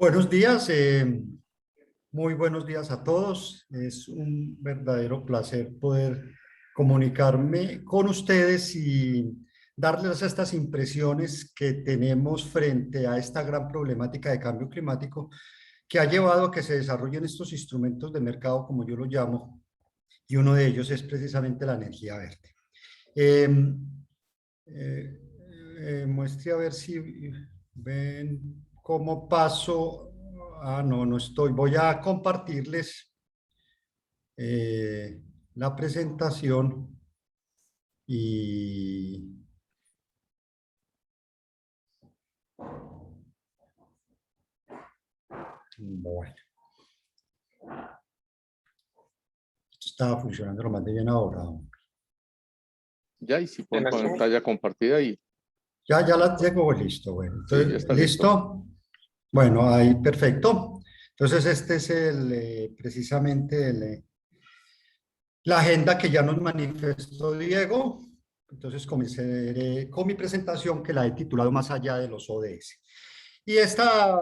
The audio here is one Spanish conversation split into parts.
Buenos días, muy buenos días a todos. Es un verdadero placer poder comunicarme con ustedes y darles estas impresiones que tenemos frente a esta gran problemática de cambio climático que ha llevado a que se desarrollen estos instrumentos de mercado, como yo lo llamo, y uno de ellos es precisamente la energía verde. Eh, Muestre a ver si ven cómo paso. Ah, no, no estoy. Voy a compartirles eh, la presentación y bueno, esto estaba funcionando lo más de bien ahora. Ya, y si En ponen la Zoom. pantalla compartida y Ya la tengo listo. Bueno, sí, ya entonces, está listo. ¿listo? Bueno, ahí perfecto. Entonces, este es precisamente la agenda que ya nos manifestó Diego. Entonces comenzaré con mi presentación que la he titulado Más allá de los ODS. Y esta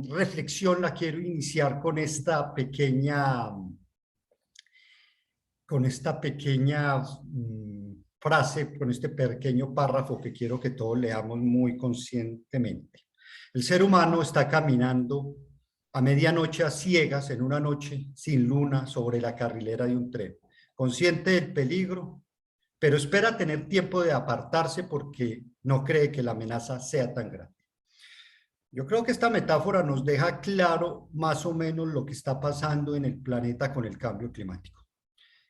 reflexión la quiero iniciar con esta pequeña frase, con este pequeño párrafo que quiero que todos leamos muy conscientemente. El ser humano está caminando a medianoche a ciegas en una noche sin luna sobre la carrilera de un tren, consciente del peligro, pero espera tener tiempo de apartarse porque no cree que la amenaza sea tan grande. Yo creo que esta metáfora nos deja claro más o menos lo que está pasando en el planeta con el cambio climático.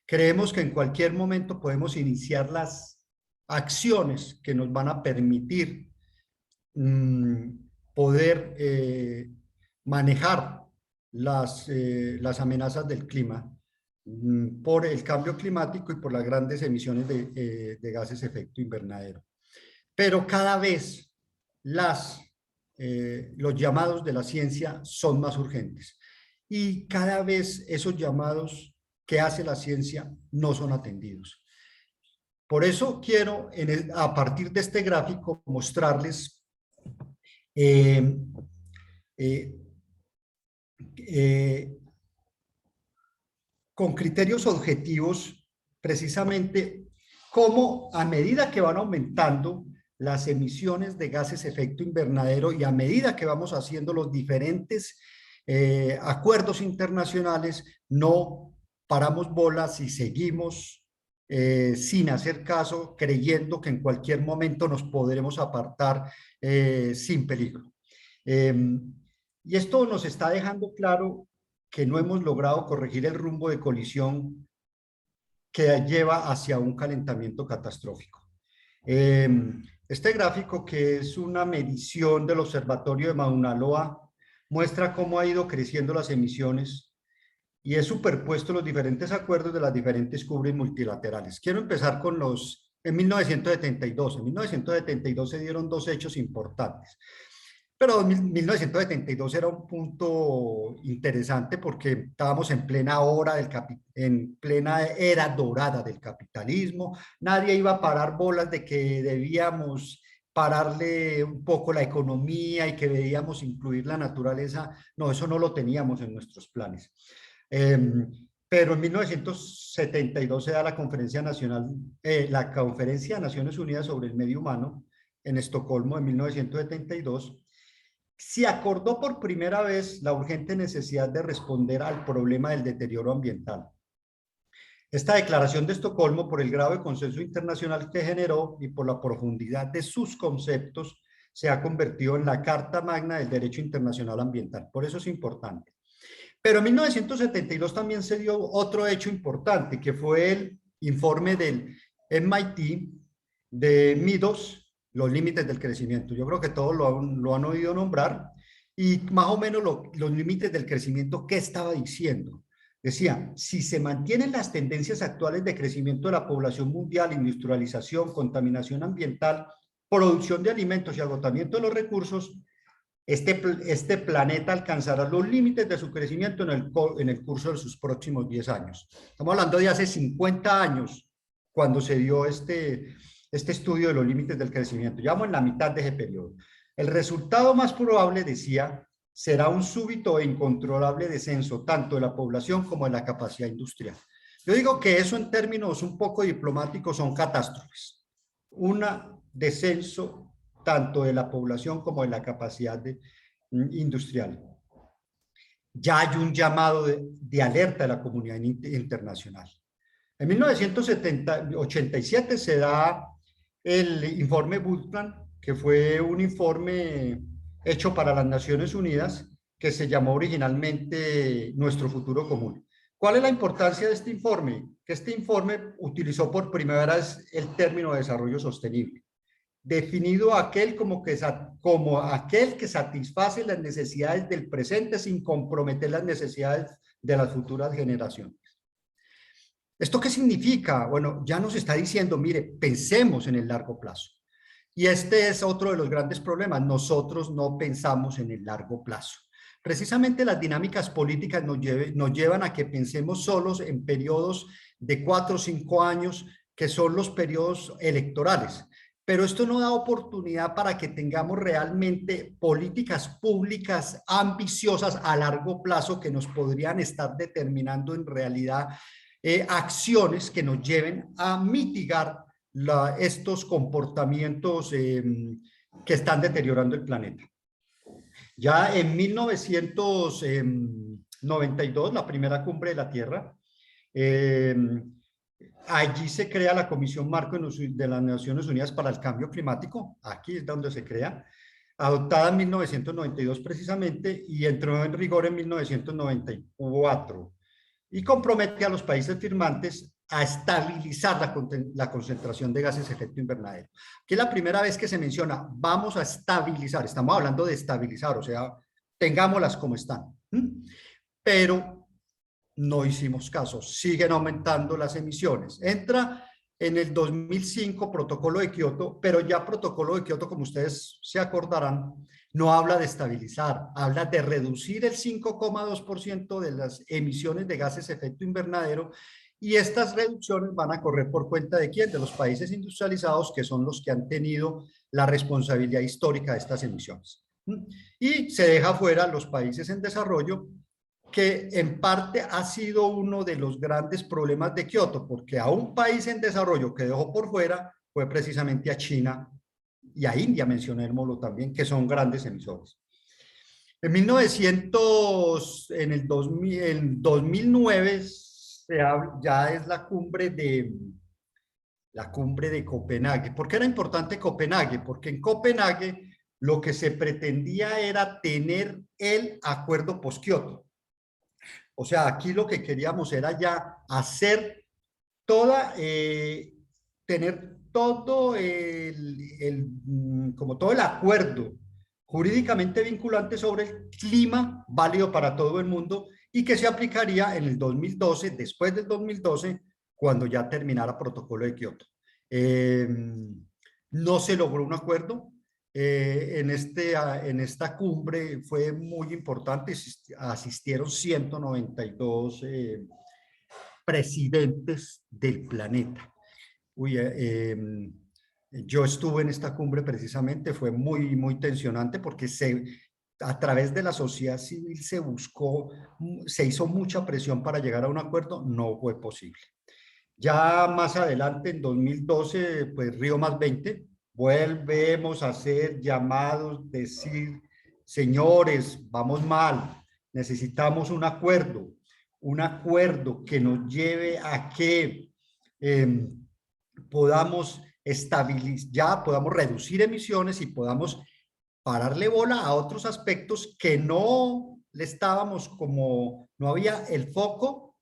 Creemos que en cualquier momento podemos iniciar las acciones que nos van a permitir poder manejar las amenazas del clima por el cambio climático y por las grandes emisiones de gases de efecto invernadero. Pero cada vez los llamados de la ciencia son más urgentes y cada vez esos llamados que hace la ciencia no son atendidos. Por eso quiero, a partir de este gráfico, mostrarles eh, eh, eh, con criterios objetivos, precisamente cómo a medida que van aumentando las emisiones de gases de efecto invernadero y a medida que vamos haciendo los diferentes acuerdos internacionales, no paramos bolas y seguimos sin hacer caso, creyendo que en cualquier momento nos podremos apartar sin peligro. Y esto nos está dejando claro que no hemos logrado corregir el rumbo de colisión que lleva hacia un calentamiento catastrófico. Este gráfico, que es una medición del Observatorio de Mauna Loa, muestra cómo ha ido creciendo las emisiones y es superpuesto los diferentes acuerdos de las diferentes cumbres multilaterales. Quiero empezar con en 1972. En 1972 se dieron dos hechos importantes. Pero 1972 era un punto interesante porque estábamos en plena en plena era dorada del capitalismo. Nadie iba a parar bolas de que debíamos pararle un poco la economía y que debíamos incluir la naturaleza. No, eso no lo teníamos en nuestros planes. Pero en 1972 se da la Conferencia Nacional, la Conferencia de Naciones Unidas sobre el Medio Humano en Estocolmo en 1972. Se acordó por primera vez la urgente necesidad de responder al problema del deterioro ambiental. Esta declaración de Estocolmo, por el grado de consenso internacional que generó y por la profundidad de sus conceptos, se ha convertido en la Carta Magna del Derecho Internacional Ambiental. Por eso es importante. Pero en 1972 también se dio otro hecho importante, que fue el informe del MIT de Meadows, los límites del crecimiento. Yo creo que todos lo han oído nombrar y más o menos los límites del crecimiento, ¿qué estaba diciendo? Decía, si se mantienen las tendencias actuales de crecimiento de la población mundial, industrialización, contaminación ambiental, producción de alimentos y agotamiento de los recursos, este planeta alcanzará los límites de su crecimiento en el curso de sus próximos 10 años. Estamos hablando de hace 50 años, cuando se dio este estudio de los límites del crecimiento. Ya vamos en la mitad de ese periodo. El resultado más probable, decía, será un súbito e incontrolable descenso tanto de la población como de la capacidad industrial. Yo digo que eso en términos un poco diplomáticos son catástrofes. Un descenso tanto de la población como de la capacidad industrial. Ya hay un llamado de alerta de la comunidad internacional. En 1987 se da el informe Brundtland, que fue un informe hecho para las Naciones Unidas, que se llamó originalmente Nuestro Futuro Común. ¿Cuál es la importancia de este informe? Que este informe utilizó por primera vez el término de desarrollo sostenible, definido como aquel que satisface las necesidades del presente sin comprometer las necesidades de las futuras generaciones. ¿Esto qué significa? Bueno, ya nos está diciendo, mire, pensemos en el largo plazo. Y este es otro de los grandes problemas. Nosotros no pensamos en el largo plazo. Precisamente las dinámicas políticas nos llevan a que pensemos solos en periodos de 4 o 5 años, que son los periodos electorales. Pero esto no da oportunidad para que tengamos realmente políticas públicas ambiciosas a largo plazo que nos podrían estar determinando en realidad acciones que nos lleven a mitigar estos comportamientos que están deteriorando el planeta. Ya en 1992, la primera cumbre de la Tierra, allí se crea la Comisión Marco de las Naciones Unidas para el Cambio Climático, aquí es donde se crea, adoptada en 1992 precisamente, y entró en rigor en 1994. Y compromete a los países firmantes a estabilizar la concentración de gases de efecto invernadero. Aquí es la primera vez que se menciona, vamos a estabilizar, estamos hablando de estabilizar, o sea, tengámoslas como están. Pero no hicimos caso, siguen aumentando las emisiones. Entra en el 2005 protocolo de Kioto, pero ya protocolo de Kioto, como ustedes se acordarán, no habla de estabilizar, habla de reducir el 5,2% de las emisiones de gases de efecto invernadero, y estas reducciones van a correr por cuenta de ¿quién? De los países industrializados, que son los que han tenido la responsabilidad histórica de estas emisiones. Y se deja fuera los países en desarrollo, que en parte ha sido uno de los grandes problemas de Kioto, porque a un país en desarrollo que dejó por fuera fue precisamente a China y a India, mencionémoslo también, que son grandes emisores. En 2009 ya es la cumbre de Copenhague. ¿Por qué era importante Copenhague? Porque en Copenhague lo que se pretendía era tener el acuerdo post-Kioto. O sea, aquí lo que queríamos era ya hacer tener todo como todo el acuerdo jurídicamente vinculante sobre el clima válido para todo el mundo, y que se aplicaría en el 2012, después del 2012, cuando ya terminara protocolo de Kioto. No se logró un acuerdo. En esta cumbre fue muy importante, asistieron 192 presidentes del planeta. Yo estuve en esta cumbre precisamente, fue muy, muy tensionante porque a través de la sociedad civil se hizo mucha presión para llegar a un acuerdo, no fue posible. Ya más adelante, en 2012, pues Río más 20, volvemos a hacer llamados, decir, señores, vamos mal, necesitamos un acuerdo que nos lleve a que podamos estabilizar, podamos reducir emisiones y podamos pararle bola a otros aspectos que no le estábamos, como no había el foco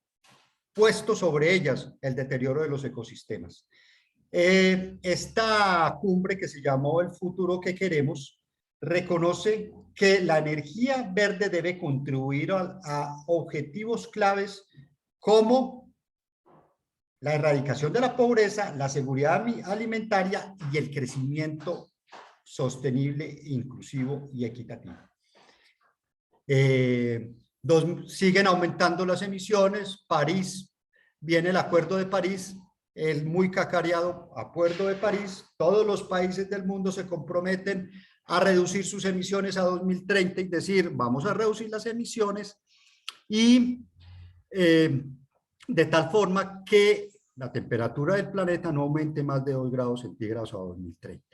puesto sobre ellas, el deterioro de los ecosistemas. Esta cumbre, que se llamó El futuro que queremos, reconoce que la energía verde debe contribuir a objetivos claves como la erradicación de la pobreza, la seguridad alimentaria y el crecimiento sostenible, inclusivo y equitativo. Siguen aumentando las emisiones. París, viene el Acuerdo de París, el muy cacareado Acuerdo de París. Todos los países del mundo se comprometen a reducir sus emisiones a 2030 y decir, vamos a reducir las emisiones y de tal forma que la temperatura del planeta no aumente más de 2 grados centígrados a 2030.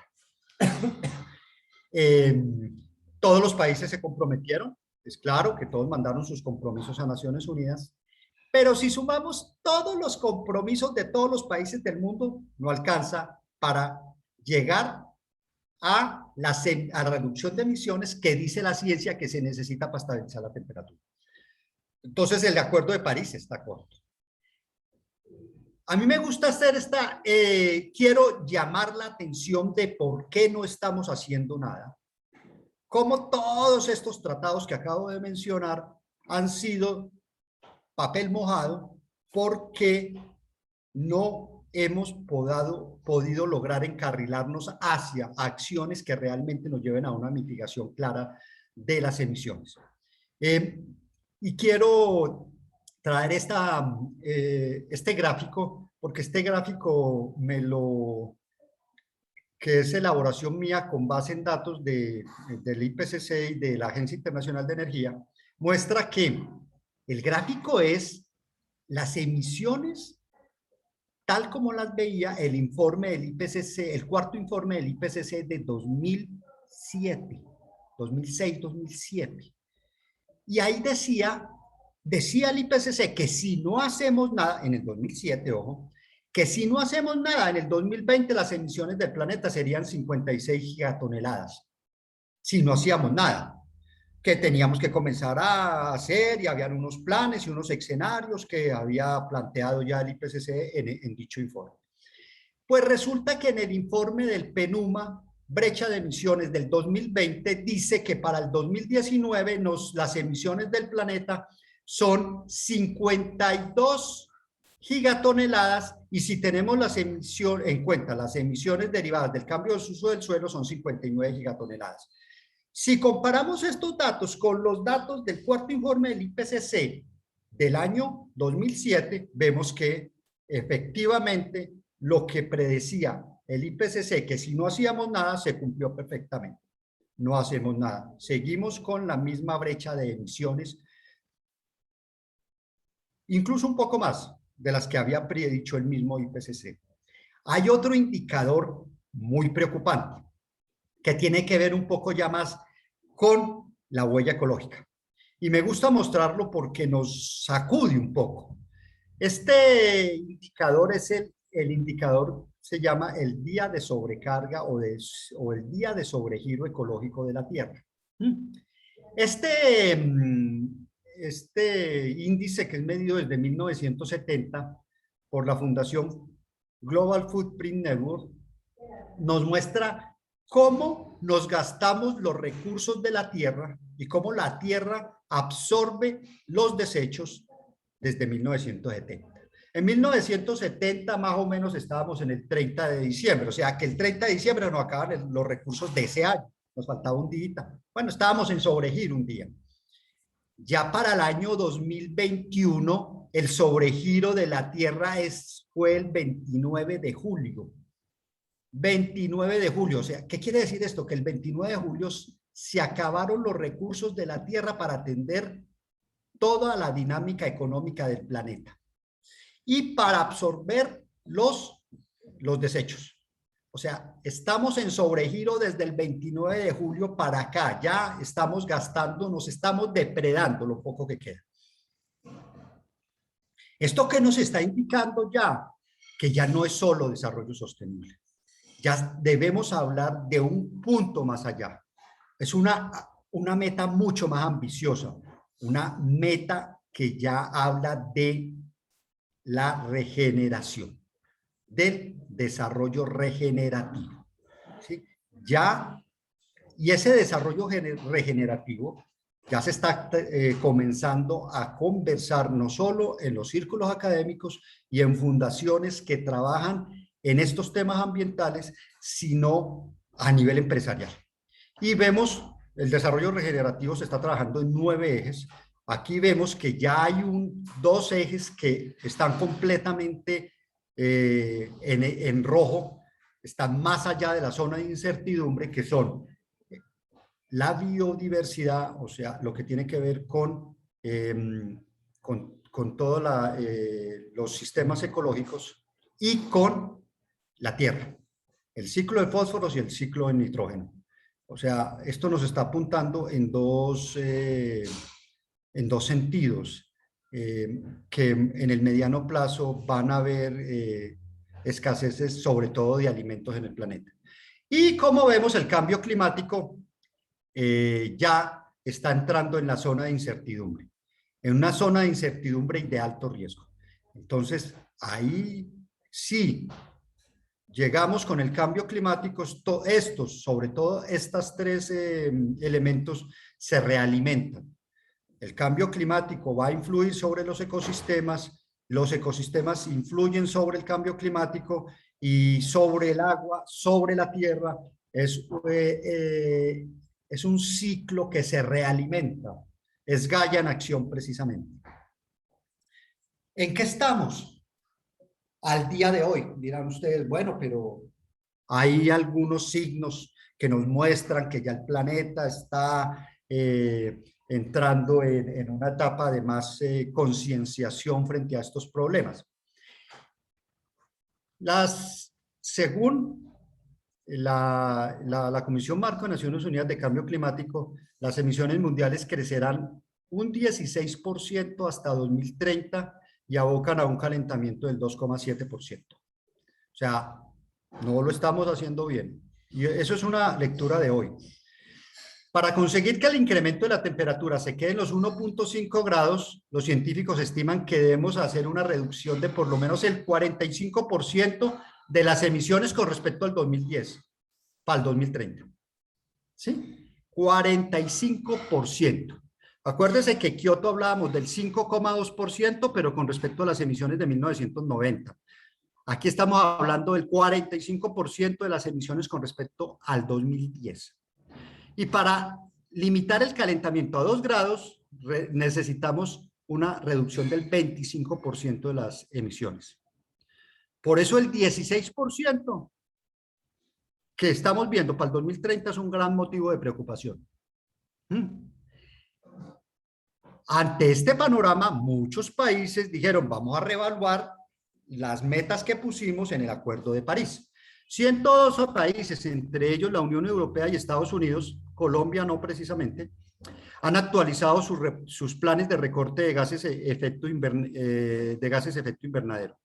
Todos los países se comprometieron, es claro que todos mandaron sus compromisos a Naciones Unidas, pero si sumamos todos los compromisos de todos los países del mundo, no alcanza para llegar a la reducción de emisiones que dice la ciencia que se necesita para estabilizar la temperatura. Entonces el Acuerdo de París está corto. A mí me gusta hacer quiero llamar la atención de por qué no estamos haciendo nada. Cómo todos estos tratados que acabo de mencionar han sido papel mojado porque no hemos podido lograr encarrilarnos hacia acciones que realmente nos lleven a una mitigación clara de las emisiones. Y quiero traer este gráfico, porque este gráfico que es elaboración mía con base en datos del IPCC y de la Agencia Internacional de Energía, muestra que el gráfico es las emisiones tal como las veía el informe del IPCC, el cuarto informe del IPCC de 2006-2007. Y ahí decía el IPCC que si no hacemos nada, en el 2007, ojo, que si no hacemos nada en el 2020 las emisiones del planeta serían 56 gigatoneladas. Si no hacíamos nada, que teníamos que comenzar a hacer y habían unos planes y unos escenarios que había planteado ya el IPCC en dicho informe. Pues resulta que en el informe del PNUMA, brecha de emisiones del 2020, dice que para el 2019 las emisiones del planeta son 52 gigatoneladas y si tenemos en cuenta las emisiones derivadas del cambio de uso del suelo son 59 gigatoneladas. Si comparamos estos datos con los datos del cuarto informe del IPCC del año 2007, vemos que efectivamente lo que predecía el IPCC, que si no hacíamos nada, se cumplió perfectamente. No hacemos nada. Seguimos con la misma brecha de emisiones, incluso un poco más de las que había predicho el mismo IPCC. Hay otro indicador muy preocupante que tiene que ver un poco ya más con la huella ecológica. Y me gusta mostrarlo porque nos sacude un poco. Este indicador es el indicador, se llama el día de sobrecarga o el día de sobregiro ecológico de la Tierra. Este índice, que es medido desde 1970 por la Fundación Global Footprint Network, nos muestra cómo nos gastamos los recursos de la Tierra y cómo la Tierra absorbe los desechos desde 1970. En 1970 más o menos estábamos en el 30 de diciembre, o sea que el 30 de diciembre nos acaban los recursos de ese año, nos faltaba un día. Bueno, estábamos en sobregiro un día. Ya para el año 2021, el sobregiro de la Tierra fue el 29 de julio. 29 de julio, o sea, ¿qué quiere decir esto? Que el 29 de julio se acabaron los recursos de la Tierra para atender toda la dinámica económica del planeta y para absorber los desechos. O sea, estamos en sobregiro desde el 29 de julio para acá, ya estamos gastando, nos estamos depredando lo poco que queda. ¿Esto qué nos está indicando ya? Que ya no es solo desarrollo sostenible. Ya debemos hablar de un punto más allá. Es una meta mucho más ambiciosa, una meta que ya habla de la regeneración, del desarrollo regenerativo. ¿Sí? Y ese desarrollo regenerativo ya se está comenzando a conversar no solo en los círculos académicos y en fundaciones que trabajan en estos temas ambientales, sino a nivel empresarial. Y vemos, el desarrollo regenerativo se está trabajando en 9 ejes. Aquí vemos que ya hay 2 ejes que están completamente en rojo, están más allá de la zona de incertidumbre, que son la biodiversidad, o sea, lo que tiene que ver con todos los sistemas ecológicos y con la tierra, el ciclo de fósforos y el ciclo de nitrógeno. O sea, esto nos está apuntando en dos sentidos, que en el mediano plazo van a haber escaseces, sobre todo de alimentos en el planeta. Y como vemos, el cambio climático ya está entrando en la zona de incertidumbre, en una zona de incertidumbre y de alto riesgo. Entonces, ahí sí, llegamos con el cambio climático, estos, sobre todo estas tres elementos, se realimentan. El cambio climático va a influir sobre los ecosistemas influyen sobre el cambio climático y sobre el agua, sobre la tierra. Es un ciclo que se realimenta. Es Gaia en acción precisamente. ¿En qué estamos? Al día de hoy, dirán ustedes, bueno, pero hay algunos signos que nos muestran que ya el planeta está entrando en una etapa de más concienciación frente a estos problemas. Según la Comisión Marco de Naciones Unidas de Cambio Climático, las emisiones mundiales crecerán un 16% hasta 2030 y abocan a un calentamiento del 2,7%. O sea, no lo estamos haciendo bien. Y eso es una lectura de hoy. Para conseguir que el incremento de la temperatura se quede en los 1,5 grados, los científicos estiman que debemos hacer una reducción de por lo menos el 45% de las emisiones con respecto al 2010, para el 2030. ¿Sí? 45%. Acuérdense que Kioto hablábamos del 5,2%, pero con respecto a las emisiones de 1990. Aquí estamos hablando del 45% de las emisiones con respecto al 2010. Y para limitar el calentamiento a 2 grados, necesitamos una reducción del 25% de las emisiones. Por eso el 16% que estamos viendo para el 2030 es un gran motivo de preocupación. Ante este panorama, muchos países dijeron, vamos a reevaluar las metas que pusimos en el Acuerdo de París. 102 países, entre ellos la Unión Europea y Estados Unidos, Colombia no precisamente, han actualizado sus planes de recorte de gases de efecto invernadero.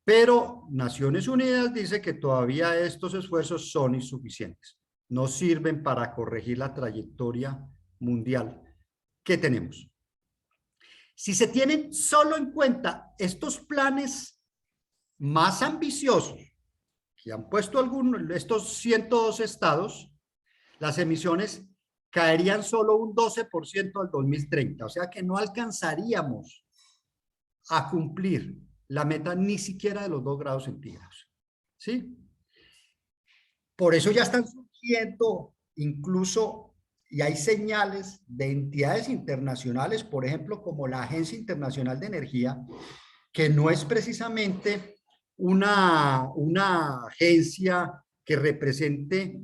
Pero Naciones Unidas dice que todavía estos esfuerzos son insuficientes. No sirven para corregir la trayectoria mundial que tenemos. Si se tienen solo en cuenta estos planes más ambiciosos que han puesto estos 102 estados, las emisiones caerían solo un 12% al 2030. O sea que no alcanzaríamos a cumplir la meta ni siquiera de los 2 grados centígrados. ¿Sí? Por eso ya están surgiendo incluso, y hay señales de entidades internacionales, por ejemplo, como la Agencia Internacional de Energía, que no es precisamente una agencia que represente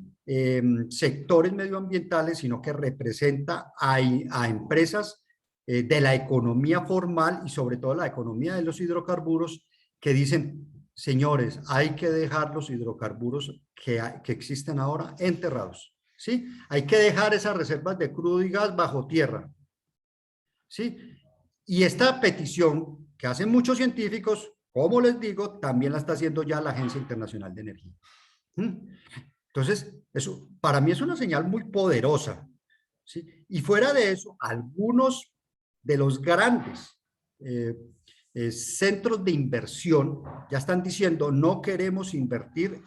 sectores medioambientales, sino que representa a empresas de la economía formal y sobre todo la economía de los hidrocarburos, que dicen, señores, hay que dejar los hidrocarburos que existen ahora enterrados, ¿sí? Hay que dejar esas reservas de crudo y gas bajo tierra, ¿sí? Y esta petición que hacen muchos científicos, como les digo, también la está haciendo ya la Agencia Internacional de Energía. Entonces, eso para mí es una señal muy poderosa, ¿sí? Y fuera de eso, algunos de los grandes centros de inversión ya están diciendo, no queremos invertir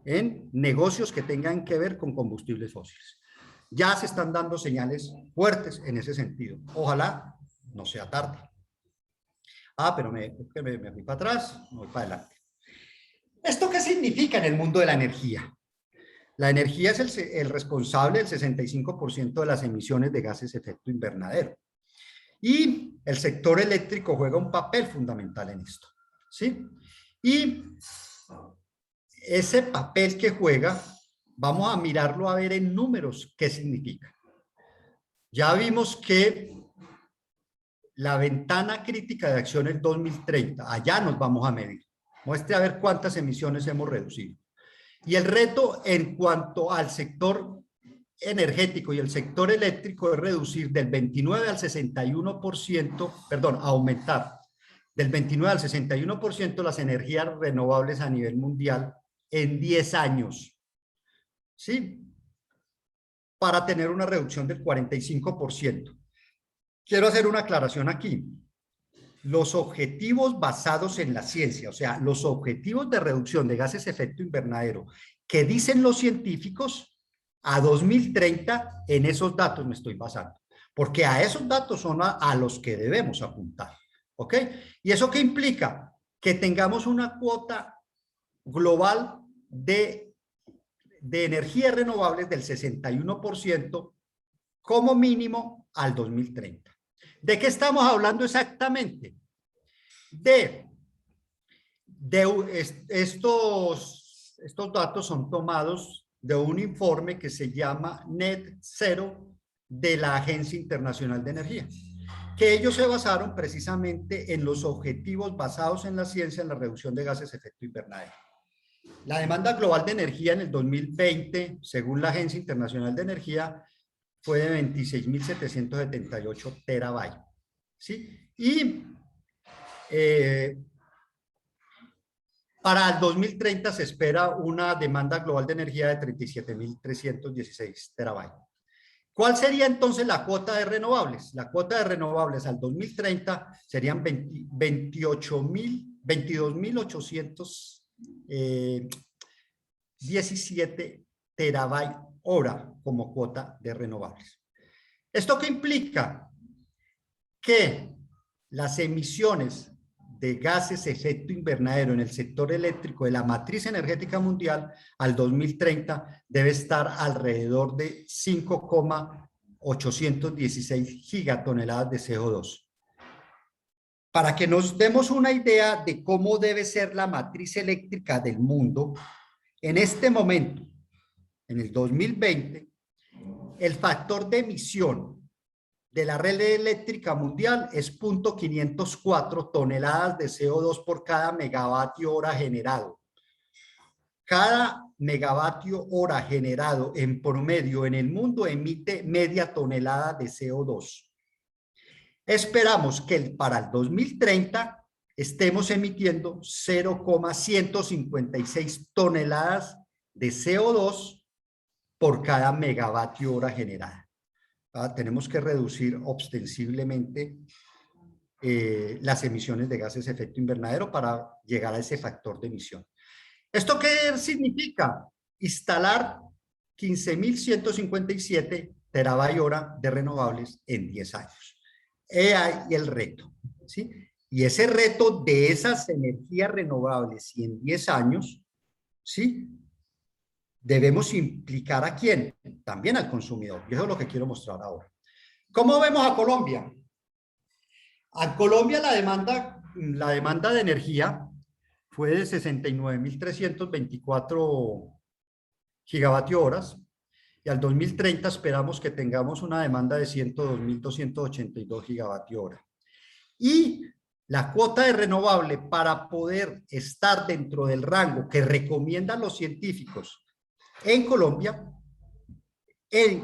en negocios que tengan que ver con combustibles fósiles. Ya se están dando señales fuertes en ese sentido. Ojalá no sea tarde. Pero me fui para atrás, me voy para adelante. ¿Esto qué significa en el mundo de la energía? La energía es el responsable del 65% de las emisiones de gases de efecto invernadero. Y el sector eléctrico juega un papel fundamental en esto, ¿sí? Y ese papel que juega vamos a mirarlo a ver en números qué significa. Ya vimos que la ventana crítica de acción es 2030. Allá nos vamos a medir. Muestre a ver cuántas emisiones hemos reducido. Y el reto en cuanto al sector energético y el sector eléctrico es reducir del 29 al 61%, perdón, aumentar del 29 al 61% las energías renovables a nivel mundial en 10 años. ¿Sí? Para tener una reducción del 45%. Quiero hacer una aclaración aquí. Los objetivos basados en la ciencia, o sea, los objetivos de reducción de gases de efecto invernadero que dicen los científicos, a 2030, en esos datos me estoy basando, porque a esos datos son a los que debemos apuntar, ¿ok? ¿Y eso qué implica? Que tengamos una cuota global de energías renovables del 61% como mínimo al 2030. ¿De qué estamos hablando exactamente? Estos datos son tomados de un informe que se llama Net Zero de la Agencia Internacional de Energía, que ellos se basaron precisamente en los objetivos basados en la ciencia en la reducción de gases de efecto invernadero. La demanda global de energía en el 2020, según la Agencia Internacional de Energía, fue de 26.778 terabytes. ¿Sí? Y para el 2030 se espera una demanda global de energía de 37.316 terabytes. ¿Cuál sería entonces la cuota de renovables? La cuota de renovables al 2030 serían 22.817 terabytes hora como cuota de renovables. ¿Esto qué implica? Que las emisiones de gases de efecto invernadero en el sector eléctrico de la matriz energética mundial al 2030 debe estar alrededor de 5,816 gigatoneladas de CO2. Para que nos demos una idea de cómo debe ser la matriz eléctrica del mundo, en este momento, en el 2020, el factor de emisión de la red eléctrica mundial es 0.504 toneladas de CO2 por cada megavatio hora generado. Cada megavatio hora generado en promedio en el mundo emite media tonelada de CO2. Esperamos que para el 2030 estemos emitiendo 0,156 toneladas de CO2 por cada megavatio hora generada. Tenemos que reducir ostensiblemente las emisiones de gases de efecto invernadero para llegar a ese factor de emisión. ¿Esto qué significa? Instalar 15.157 terabytes hora de renovables en 10 años. Ahí el reto, ¿sí? Y ese reto de esas energías renovables y en 10 años, ¿sí? Debemos implicar ¿a quién? También al consumidor. Y eso es lo que quiero mostrar ahora. ¿Cómo vemos a Colombia? A Colombia la demanda de energía fue de 69.324 gigavatios horas y al 2030 esperamos que tengamos una demanda de 102.282 gigavatios hora. Y la cuota de renovable para poder estar dentro del rango que recomiendan los científicos en Colombia,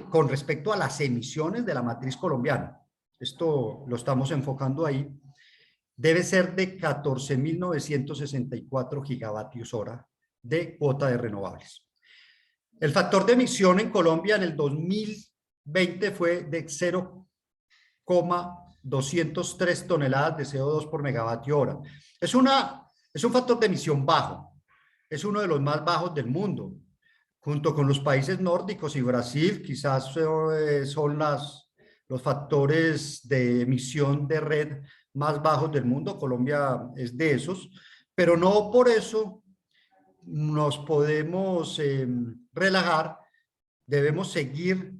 con respecto a las emisiones de la matriz colombiana, esto lo estamos enfocando ahí, debe ser de 14.964 gigavatios hora de cuota de renovables. El factor de emisión en Colombia en el 2020 fue de 0,203 toneladas de CO2 por megavatio hora. Es un factor de emisión bajo, es uno de los más bajos del mundo. Junto con los países nórdicos y Brasil, quizás son los factores de emisión de red más bajos del mundo. Colombia es de esos, pero no por eso nos podemos relajar. Debemos seguir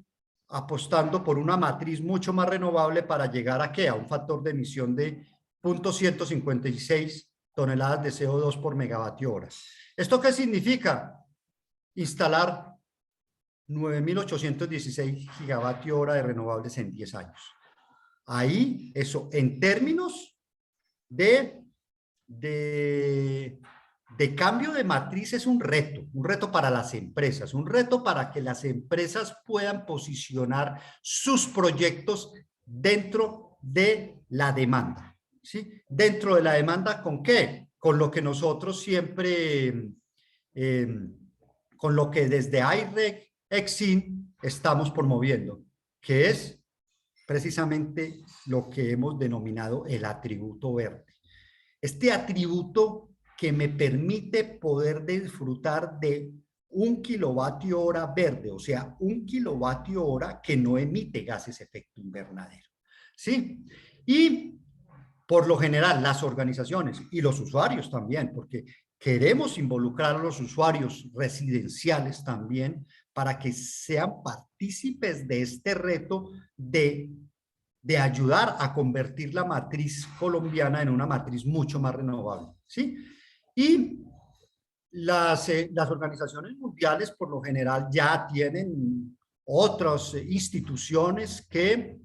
apostando por una matriz mucho más renovable para llegar a ¿qué? A un factor de emisión de 0.156 toneladas de CO2 por megavatio hora. ¿Esto qué significa? Instalar 9.816 gigavatios hora de renovables en 10 años. Ahí, eso, en términos de cambio de matriz es un reto para las empresas, un reto para que las empresas puedan posicionar sus proyectos dentro de la demanda, ¿sí? Dentro de la demanda, ¿con qué? Con lo que nosotros siempre, con lo que desde IREC, Exim, estamos promoviendo, que es precisamente lo que hemos denominado el atributo verde. Este atributo que me permite poder disfrutar de 1 kWh verde, o sea, 1 kWh que no emite gases de efecto invernadero, ¿sí? Y por lo general las organizaciones y los usuarios también, porque queremos involucrar a los usuarios residenciales también para que sean partícipes de este reto de ayudar a convertir la matriz colombiana en una matriz mucho más renovable, ¿sí? Y las organizaciones mundiales por lo general ya tienen otras instituciones que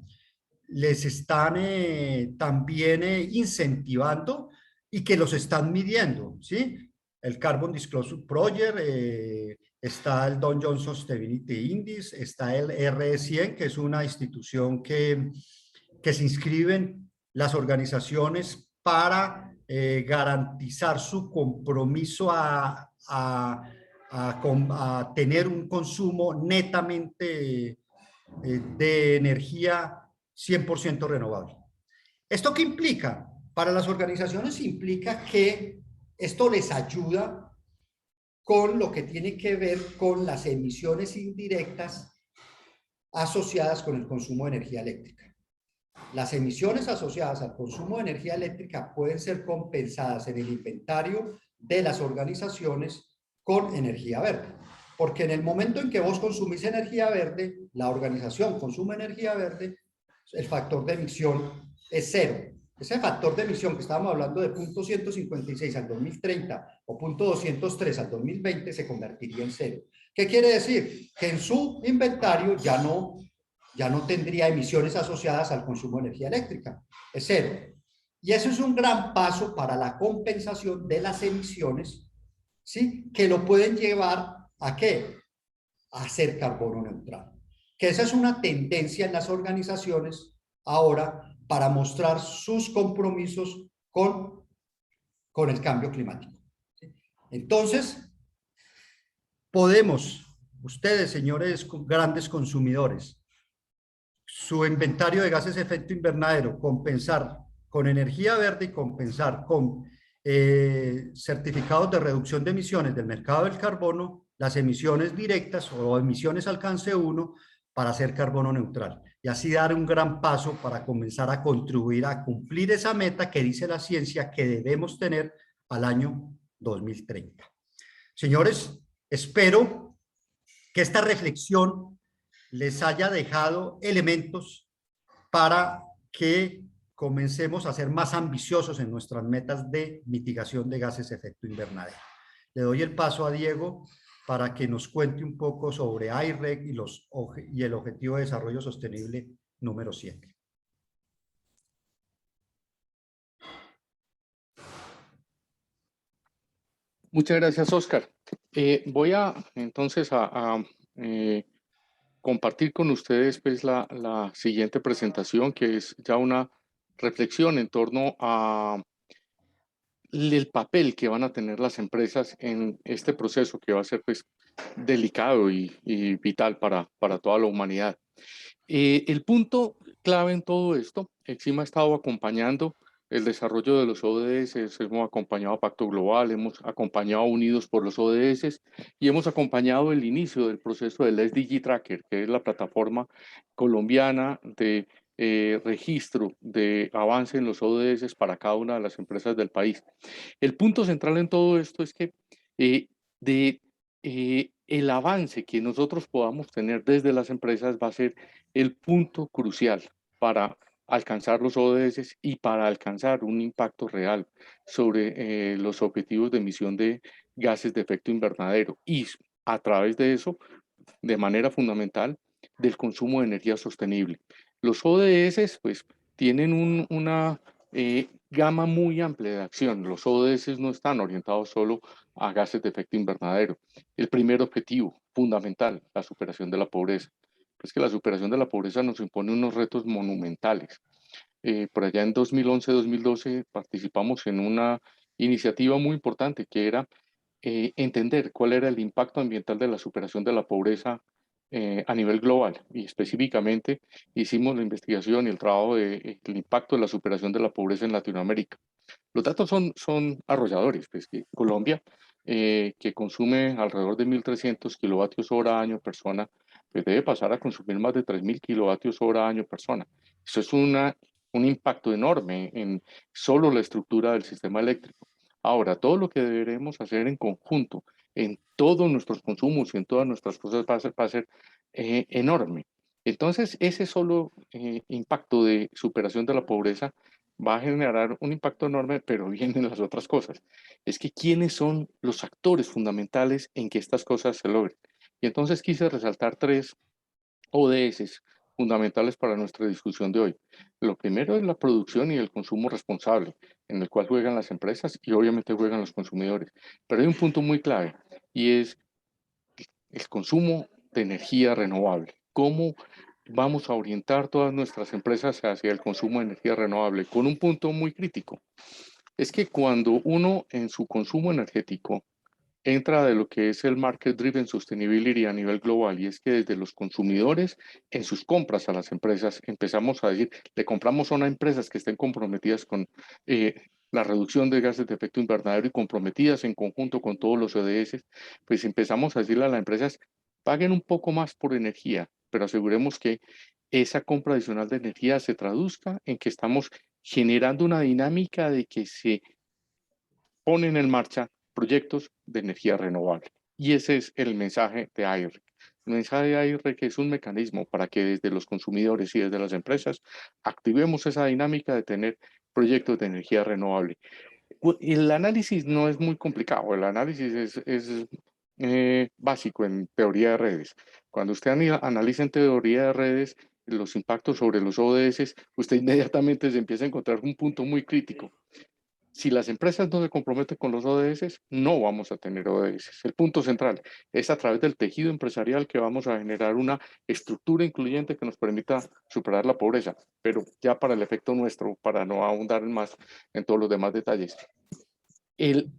les están también incentivando y que los están midiendo, ¿sí? El Carbon Disclosure Project, está el Dow Jones Sustainability Index, está el RE100, que es una institución que se inscriben las organizaciones para garantizar su compromiso a tener un consumo netamente de energía 100% renovable. ¿Esto qué implica? Para las organizaciones implica que esto les ayuda con lo que tiene que ver con las emisiones indirectas asociadas con el consumo de energía eléctrica. Las emisiones asociadas al consumo de energía eléctrica pueden ser compensadas en el inventario de las organizaciones con energía verde. Porque en el momento en que vos consumís energía verde, la organización consume energía verde, el factor de emisión es cero. Ese factor de emisión que estábamos hablando de 0.156 al 2030 o 0.203 al 2020 se convertiría en cero. ¿Qué quiere decir? Que en su inventario ya no tendría emisiones asociadas al consumo de energía eléctrica. Es cero. Y eso es un gran paso para la compensación de las emisiones, ¿sí? Que lo pueden llevar ¿a qué? A ser carbono neutral. Que esa es una tendencia en las organizaciones ahora para mostrar sus compromisos con el cambio climático. ¿Sí? Entonces, podemos, ustedes, señores grandes consumidores, su inventario de gases de efecto invernadero, compensar con energía verde y compensar con certificados de reducción de emisiones del mercado del carbono, las emisiones directas o emisiones alcance 1 para ser carbono neutral. Y así dar un gran paso para comenzar a contribuir a cumplir esa meta que dice la ciencia que debemos tener al año 2030. Señores, espero que esta reflexión les haya dejado elementos para que comencemos a ser más ambiciosos en nuestras metas de mitigación de gases de efecto invernadero. Le doy el paso a Diego para que nos cuente un poco sobre IREC y el Objetivo de Desarrollo Sostenible número 7. Muchas gracias, Oscar. Voy entonces a compartir con ustedes pues, la siguiente presentación, que es ya una reflexión en torno a el papel que van a tener las empresas en este proceso que va a ser pues, delicado y vital para toda la humanidad. El punto clave en todo esto, Exim ha estado acompañando el desarrollo de los ODS, hemos acompañado a Pacto Global, hemos acompañado a Unidos por los ODS y hemos acompañado el inicio del proceso del SDG Tracker, que es la plataforma colombiana de registro de avance en los ODS para cada una de las empresas del país. El punto central en todo esto es que el avance que nosotros podamos tener desde las empresas va a ser el punto crucial para alcanzar los ODS y para alcanzar un impacto real sobre los objetivos de emisión de gases de efecto invernadero y a través de eso de manera fundamental del consumo de energía sostenible. Los ODS pues tienen una gama muy amplia de acción. Los ODS no están orientados solo a gases de efecto invernadero. El primer objetivo fundamental, la superación de la pobreza. Es que la superación de la pobreza nos impone unos retos monumentales. Por allá en 2011-2012 participamos en una iniciativa muy importante que era entender cuál era el impacto ambiental de la superación de la pobreza a nivel global, y específicamente hicimos la investigación y el trabajo del impacto de la superación de la pobreza en Latinoamérica. Los datos son arrolladores, pues que Colombia, que consume alrededor de 1.300 kilovatios hora año persona, pues debe pasar a consumir más de 3.000 kilovatios hora año persona. Eso es un impacto enorme en solo la estructura del sistema eléctrico. Ahora, todo lo que deberemos hacer en conjunto, en todos nuestros consumos y en todas nuestras cosas va a ser enorme. Entonces, ese solo impacto de superación de la pobreza va a generar un impacto enorme, pero vienen las otras cosas. Es que quiénes son los actores fundamentales en que estas cosas se logren. Y entonces quise resaltar tres ODS fundamentales para nuestra discusión de hoy. Lo primero es la producción y el consumo responsable, en el cual juegan las empresas y obviamente juegan los consumidores. Pero hay un punto muy clave y es el consumo de energía renovable. ¿Cómo vamos a orientar todas nuestras empresas hacia el consumo de energía renovable? Con un punto muy crítico. Es que cuando uno en su consumo energético entra de lo que es el Market Driven Sustainability a nivel global, y es que desde los consumidores en sus compras a las empresas empezamos a decir, le compramos a empresas que estén comprometidas con la reducción de gases de efecto invernadero y comprometidas en conjunto con todos los ODS, pues empezamos a decirle a las empresas, paguen un poco más por energía, pero aseguremos que esa compra adicional de energía se traduzca en que estamos generando una dinámica de que se ponen en marcha proyectos de energía renovable. Y ese es el mensaje de IREC. El mensaje de IREC es un mecanismo para que desde los consumidores y desde las empresas activemos esa dinámica de tener proyectos de energía renovable. El análisis no es muy complicado, el análisis es básico en teoría de redes. Cuando usted analiza en teoría de redes los impactos sobre los ODS, usted inmediatamente se empieza a encontrar un punto muy crítico. Si las empresas no se comprometen con los ODS, no vamos a tener ODS. El punto central es a través del tejido empresarial que vamos a generar una estructura incluyente que nos permita superar la pobreza. Pero ya para el efecto nuestro, para no ahondar más en todos los demás detalles, el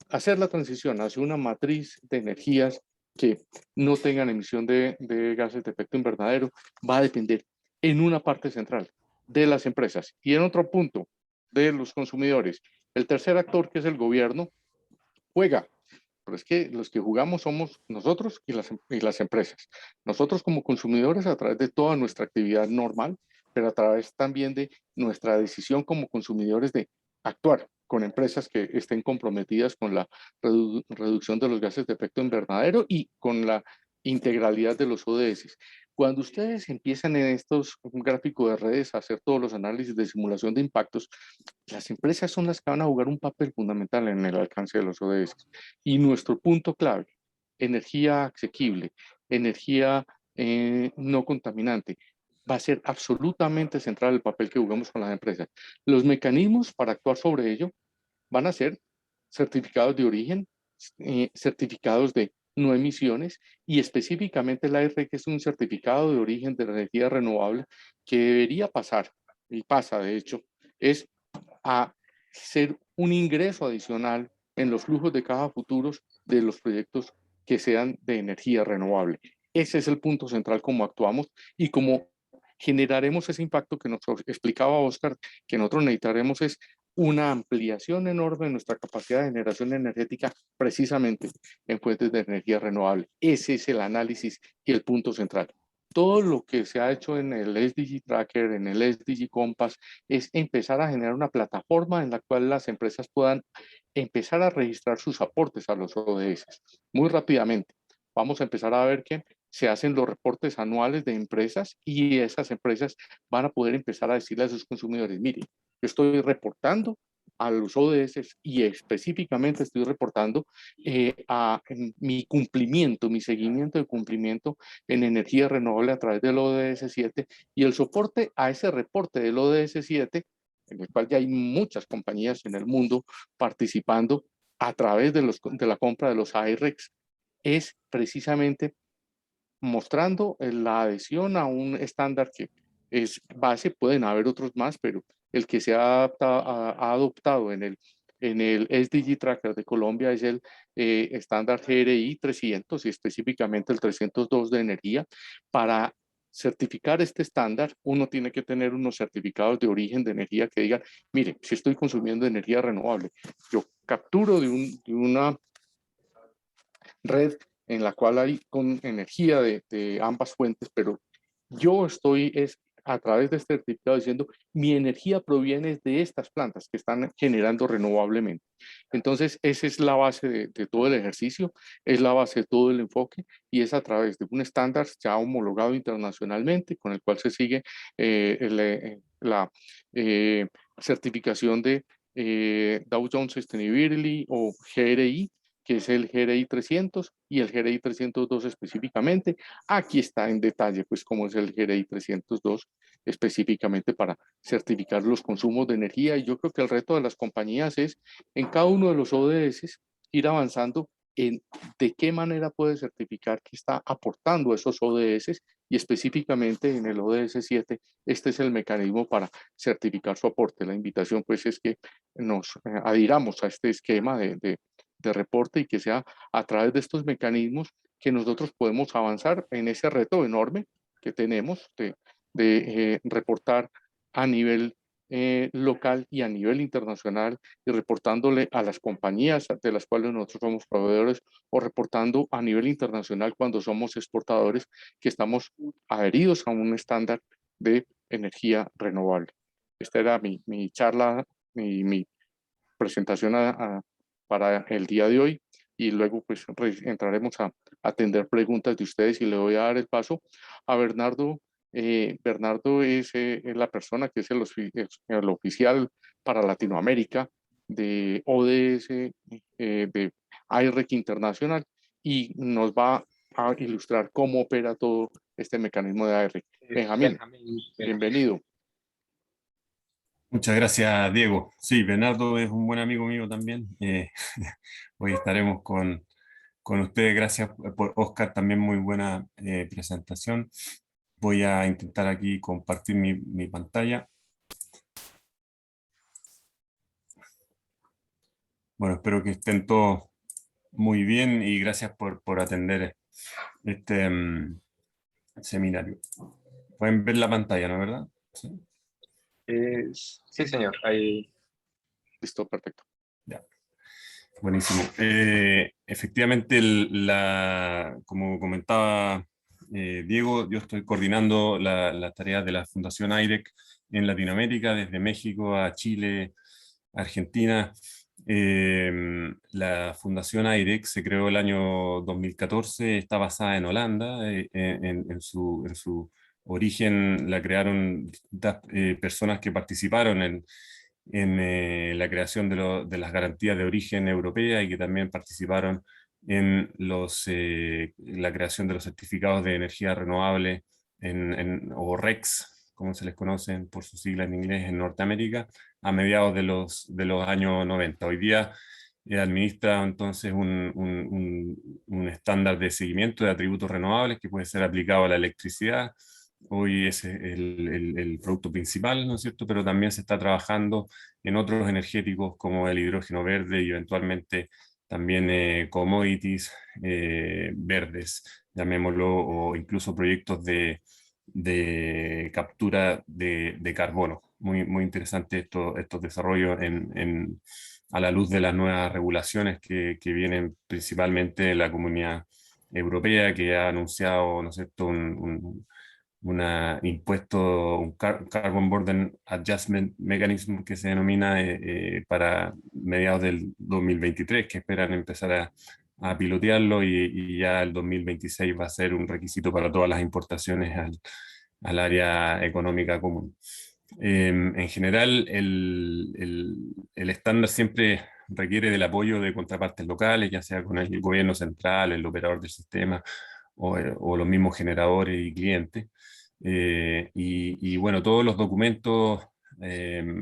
hacer la transición hacia una matriz de energías que no tengan emisión de gases de efecto invernadero va a depender en una parte central de las empresas y en otro punto de los consumidores. El tercer actor, que es el gobierno, juega, pero es que los que jugamos somos nosotros y las empresas. Nosotros como consumidores a través de toda nuestra actividad normal, pero a través también de nuestra decisión como consumidores de actuar con empresas que estén comprometidas con la reducción de los gases de efecto invernadero y con la integralidad de los ODS. Cuando ustedes empiezan en estos gráficos de redes a hacer todos los análisis de simulación de impactos, las empresas son las que van a jugar un papel fundamental en el alcance de los ODS. Y nuestro punto clave, energía asequible, energía no contaminante, va a ser absolutamente central el papel que jugamos con las empresas. Los mecanismos para actuar sobre ello van a ser certificados de origen, certificados de no emisiones y específicamente la R, que es un certificado de origen de energía renovable que debería pasar, y pasa de hecho, es a ser un ingreso adicional en los flujos de caja futuros de los proyectos que sean de energía renovable. Ese es el punto central como actuamos y como generaremos ese impacto que nos explicaba Oscar, que nosotros necesitaremos es una ampliación enorme de nuestra capacidad de generación energética precisamente en fuentes de energía renovable. Ese es el análisis y el punto central. Todo lo que se ha hecho en el SDG Tracker, en el SDG Compass, es empezar a generar una plataforma en la cual las empresas puedan empezar a registrar sus aportes a los ODS. Muy rápidamente, vamos a empezar a ver que se hacen los reportes anuales de empresas y esas empresas van a poder empezar a decirle a sus consumidores, mire, yo estoy reportando a los ODS y específicamente estoy reportando mi cumplimiento, mi seguimiento de cumplimiento en energía renovable a través del ODS 7 y el soporte a ese reporte del ODS 7, en el cual ya hay muchas compañías en el mundo participando a través de la compra de los IREX, es precisamente mostrando la adhesión a un estándar que es base, pueden haber otros más, pero el que se ha adoptado en el SDG Tracker de Colombia es el estándar GRI 300 y específicamente el 302 de energía. Para certificar este estándar, uno tiene que tener unos certificados de origen de energía que digan, mire, si estoy consumiendo energía renovable, yo capturo de una red en la cual hay con energía de ambas fuentes, pero yo estoy es a través de este certificado diciendo mi energía proviene de estas plantas que están generando renovablemente. Entonces, esa es la base de todo el ejercicio, es la base de todo el enfoque y es a través de un estándar ya homologado internacionalmente con el cual se sigue la certificación de Dow Jones Sustainability o GRI, que es el GRI 300 y el GRI 302 específicamente. Aquí está en detalle, pues, cómo es el GRI 302 específicamente para certificar los consumos de energía. Y yo creo que el reto de las compañías es, en cada uno de los ODS, ir avanzando en de qué manera puede certificar que está aportando esos ODS y específicamente en el ODS 7, este es el mecanismo para certificar su aporte. La invitación, pues, es que nos adhiramos a este esquema de reporte y que sea a través de estos mecanismos que nosotros podemos avanzar en ese reto enorme que tenemos de reportar a nivel local y a nivel internacional y reportándole a las compañías de las cuales nosotros somos proveedores o reportando a nivel internacional cuando somos exportadores que estamos adheridos a un estándar de energía renovable. Esta era mi charla, mi presentación para el día de hoy y luego pues entraremos a atender preguntas de ustedes y le voy a dar el paso a Bernardo. Bernardo es la persona que es el oficial para Latinoamérica de ODS, de IREC Internacional y nos va a ilustrar cómo opera todo este mecanismo de IREC. Benjamín, bienvenido. Muchas gracias, Diego. Sí, Bernardo es un buen amigo mío también. Hoy estaremos con ustedes. Gracias por Oscar, también muy buena presentación. Voy a intentar aquí compartir mi pantalla. Bueno, espero que estén todos muy bien y gracias por atender este seminario. Pueden ver la pantalla, ¿no es verdad? Sí. Sí, señor. Ahí. Listo, perfecto. Ya. Buenísimo. Efectivamente, como comentaba Diego, yo estoy coordinando las tareas de la Fundación IREC en Latinoamérica, desde México a Chile, Argentina. La Fundación IREC se creó el año 2014, está basada en Holanda. En su origen la crearon distintas personas que participaron en la creación de las garantías de origen europea y que también participaron en la creación de los certificados de energía renovable o RECs, como se les conocen por su sigla en inglés, en Norteamérica, a mediados de los años 90. Hoy día administra entonces un estándar de seguimiento de atributos renovables que puede ser aplicado a la electricidad. Hoy es el producto principal, ¿no es cierto? Pero también se está trabajando en otros energéticos como el hidrógeno verde y eventualmente también commodities verdes, llamémoslo, o incluso proyectos de captura de carbono. Muy interesante estos desarrollos a la luz de las nuevas regulaciones que vienen principalmente de la Comunidad Europea, que ha anunciado, ¿no es cierto?, un Carbon Border Adjustment Mechanism que se denomina para mediados del 2023, que esperan empezar a pilotearlo y ya el 2026 va a ser un requisito para todas las importaciones al área económica común. En general, el estándar siempre requiere del apoyo de contrapartes locales, ya sea con el gobierno central, el operador del sistema o los mismos generadores y clientes. Y bueno, todos los documentos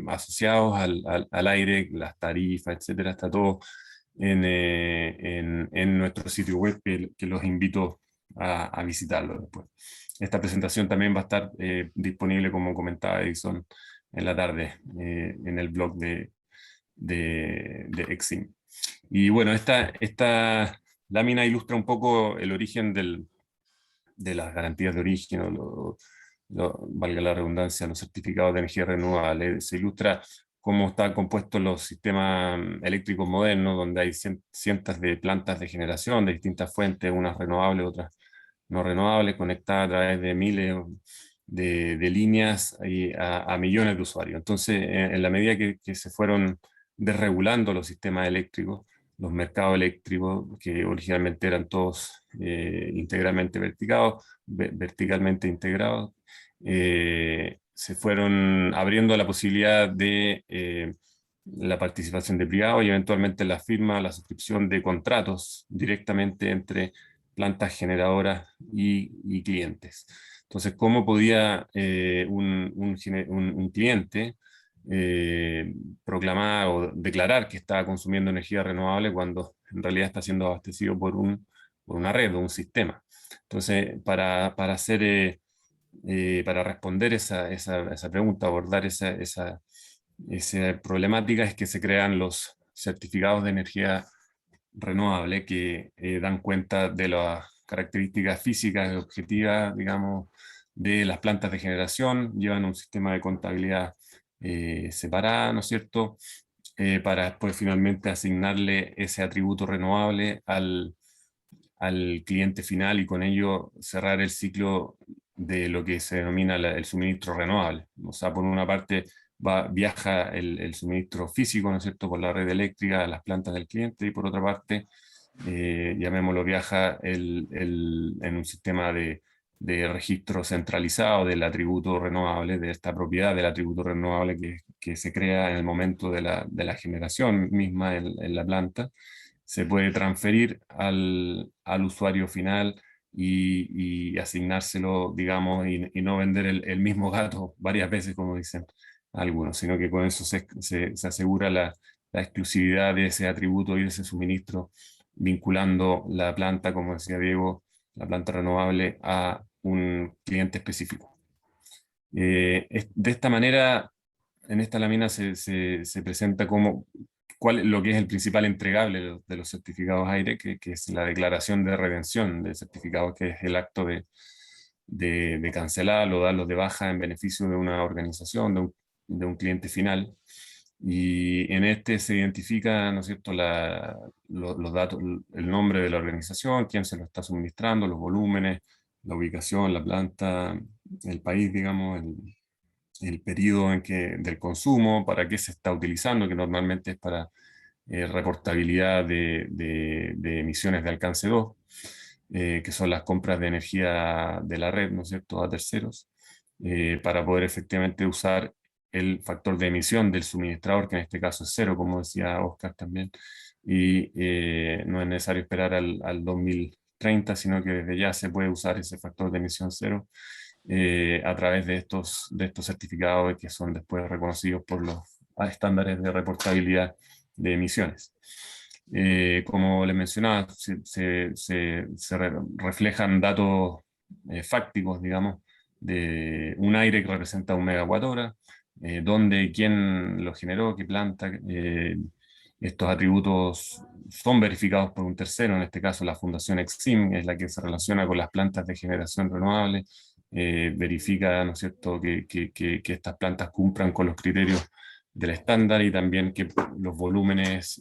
asociados al aire, las tarifas, etcétera, está todo en nuestro sitio web que los invito a visitarlo después. Esta presentación también va a estar disponible, como comentaba Edison, en la tarde en el blog de Exim. Y bueno, esta lámina ilustra un poco el origen de las garantías de origen, valga la redundancia, los certificados de energía renovable. Se ilustra cómo están compuestos los sistemas eléctricos modernos, donde hay cientos de plantas de generación de distintas fuentes, unas renovables, otras no renovables, conectadas a través de miles de líneas a millones de usuarios. Entonces, en la medida que se fueron desregulando los sistemas eléctricos, los mercados eléctricos, que originalmente eran todos integralmente verticalmente integrados, se fueron abriendo la posibilidad de la participación de privados y eventualmente la firma, la suscripción de contratos directamente entre plantas generadoras y clientes. Entonces, ¿cómo podía un cliente proclamar o declarar que estaba consumiendo energía renovable cuando en realidad está siendo abastecido por una red o un sistema? Entonces, para responder esa pregunta, abordar esa problemática, es que se crean los certificados de energía renovable que dan cuenta de las características físicas y objetivas, digamos, de las plantas de generación, llevan un sistema de contabilidad separada, ¿no es cierto?, para después finalmente asignarle ese atributo renovable al cliente final y con ello cerrar el ciclo de lo que se denomina el suministro renovable. O sea, por una parte viaja el suministro físico, ¿no es cierto?, por la red eléctrica a las plantas del cliente, y por otra parte, llamémoslo, viaja en un sistema de registro centralizado del atributo renovable, de esta propiedad del atributo renovable que se crea en el momento de la generación misma en la planta. Se puede transferir al usuario final y asignárselo, digamos, y no vender el mismo gato varias veces, como dicen algunos, sino que con eso se asegura la exclusividad de ese atributo y de ese suministro, vinculando la planta, como decía Diego, la planta renovable a un cliente específico. De esta manera, en esta lámina se presenta lo que es el principal entregable de los certificados aire, que es la declaración de redención de certificados, que es el acto de cancelar o darlos de baja en beneficio de una organización, de un cliente final. Y en este se identifica, ¿no es cierto?, los datos, el nombre de la organización, quién se lo está suministrando, los volúmenes, la ubicación, la planta, el país, digamos, el periodo del consumo, para qué se está utilizando, que normalmente es para reportabilidad de emisiones de alcance 2, que son las compras de energía de la red, ¿no es cierto?, a terceros, para poder efectivamente usar el factor de emisión del suministrador, que en este caso es 0, como decía Oscar también, y no es necesario esperar al 2030, sino que desde ya se puede usar ese factor de emisión 0 a través de estos certificados que son después reconocidos por los estándares de reportabilidad de emisiones. Como les mencionaba, se reflejan datos fácticos, digamos, de un aire que representa 1 megawatt-hora, dónde y quién lo generó, qué planta. Estos atributos son verificados por un tercero, en este caso la Fundación Exim, es la que se relaciona con las plantas de generación renovable, verifica, ¿no es cierto?, que estas plantas cumplan con los criterios del estándar y también que los volúmenes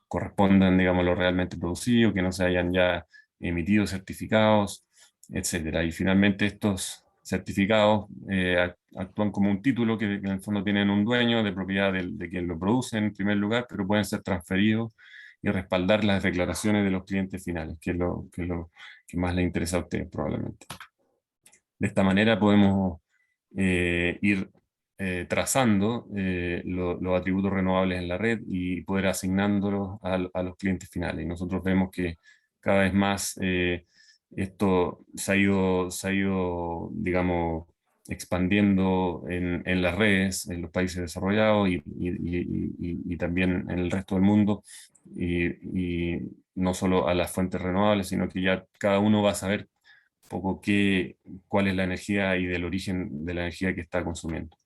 correspondan, digamos, lo realmente producido, que no se hayan ya emitido certificados, etcétera. Y finalmente estos certificados actúan como un título que en el fondo tienen un dueño de propiedad de quien lo produce en primer lugar, pero pueden ser transferidos y respaldar las declaraciones de los clientes finales, que es lo que más les interesa a ustedes probablemente. De esta manera podemos ir trazando los atributos renovables en la red y poder asignándolos a los clientes finales. Y nosotros vemos que cada vez más esto se ha ido, digamos, expandiendo en las redes, en los países desarrollados y también en el resto del mundo, y no solo a las fuentes renovables, sino que ya cada uno va a saber un poco cuál es la energía y del origen de la energía que está consumiendo.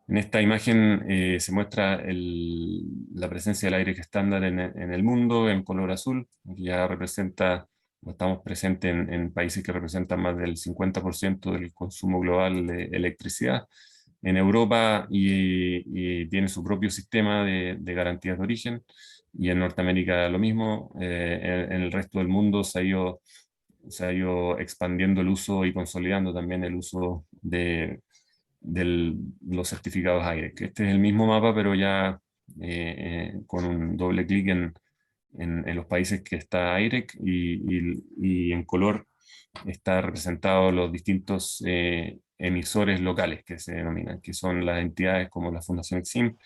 En esta imagen se muestra la presencia del aire estándar en el mundo en color azul, que ya representa, estamos presentes en países que representan más del 50% del consumo global de electricidad. En Europa y tiene su propio sistema de garantías de origen, y en Norteamérica lo mismo. En el resto del mundo se ha ido expandiendo el uso y consolidando también el uso de los certificados AIREC. Este es el mismo mapa, pero ya con un doble clic en los países que está AIREC, y en color está representados los distintos emisores locales que se denominan, que son las entidades como la Fundación Exim,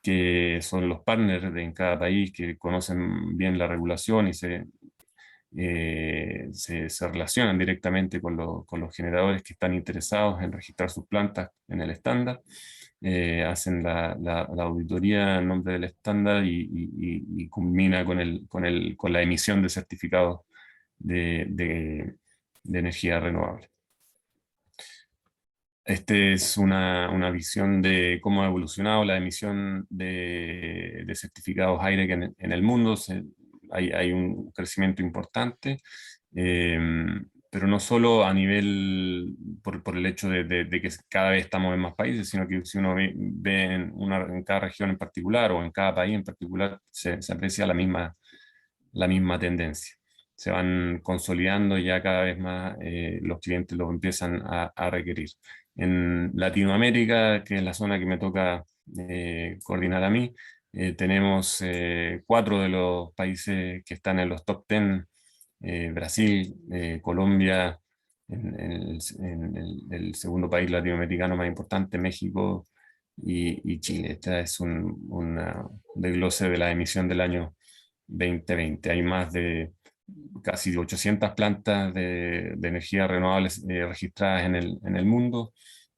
que son los partners en cada país que conocen bien la regulación y se relacionan directamente con los generadores que están interesados en registrar sus plantas en el estándar. Hacen la auditoría en nombre del estándar y culmina con la emisión de certificados de energía renovable. Esta es una visión de cómo ha evolucionado la emisión de certificados AIREC en el mundo. Hay un crecimiento importante, pero no solo a nivel por el hecho de que cada vez estamos en más países, sino que si uno ve en cada región en particular o en cada país en particular, se aprecia la misma tendencia. Se van consolidando y ya cada vez más los clientes los empiezan a requerir. En Latinoamérica, que es la zona que me toca coordinar a mí, tenemos 4 de los países que están en los top 10, Brasil, Colombia, en el segundo país latinoamericano más importante, México y Chile. Esta es un desglose de la emisión del año 2020. Hay más de casi 800 plantas de energía renovables registradas en el mundo,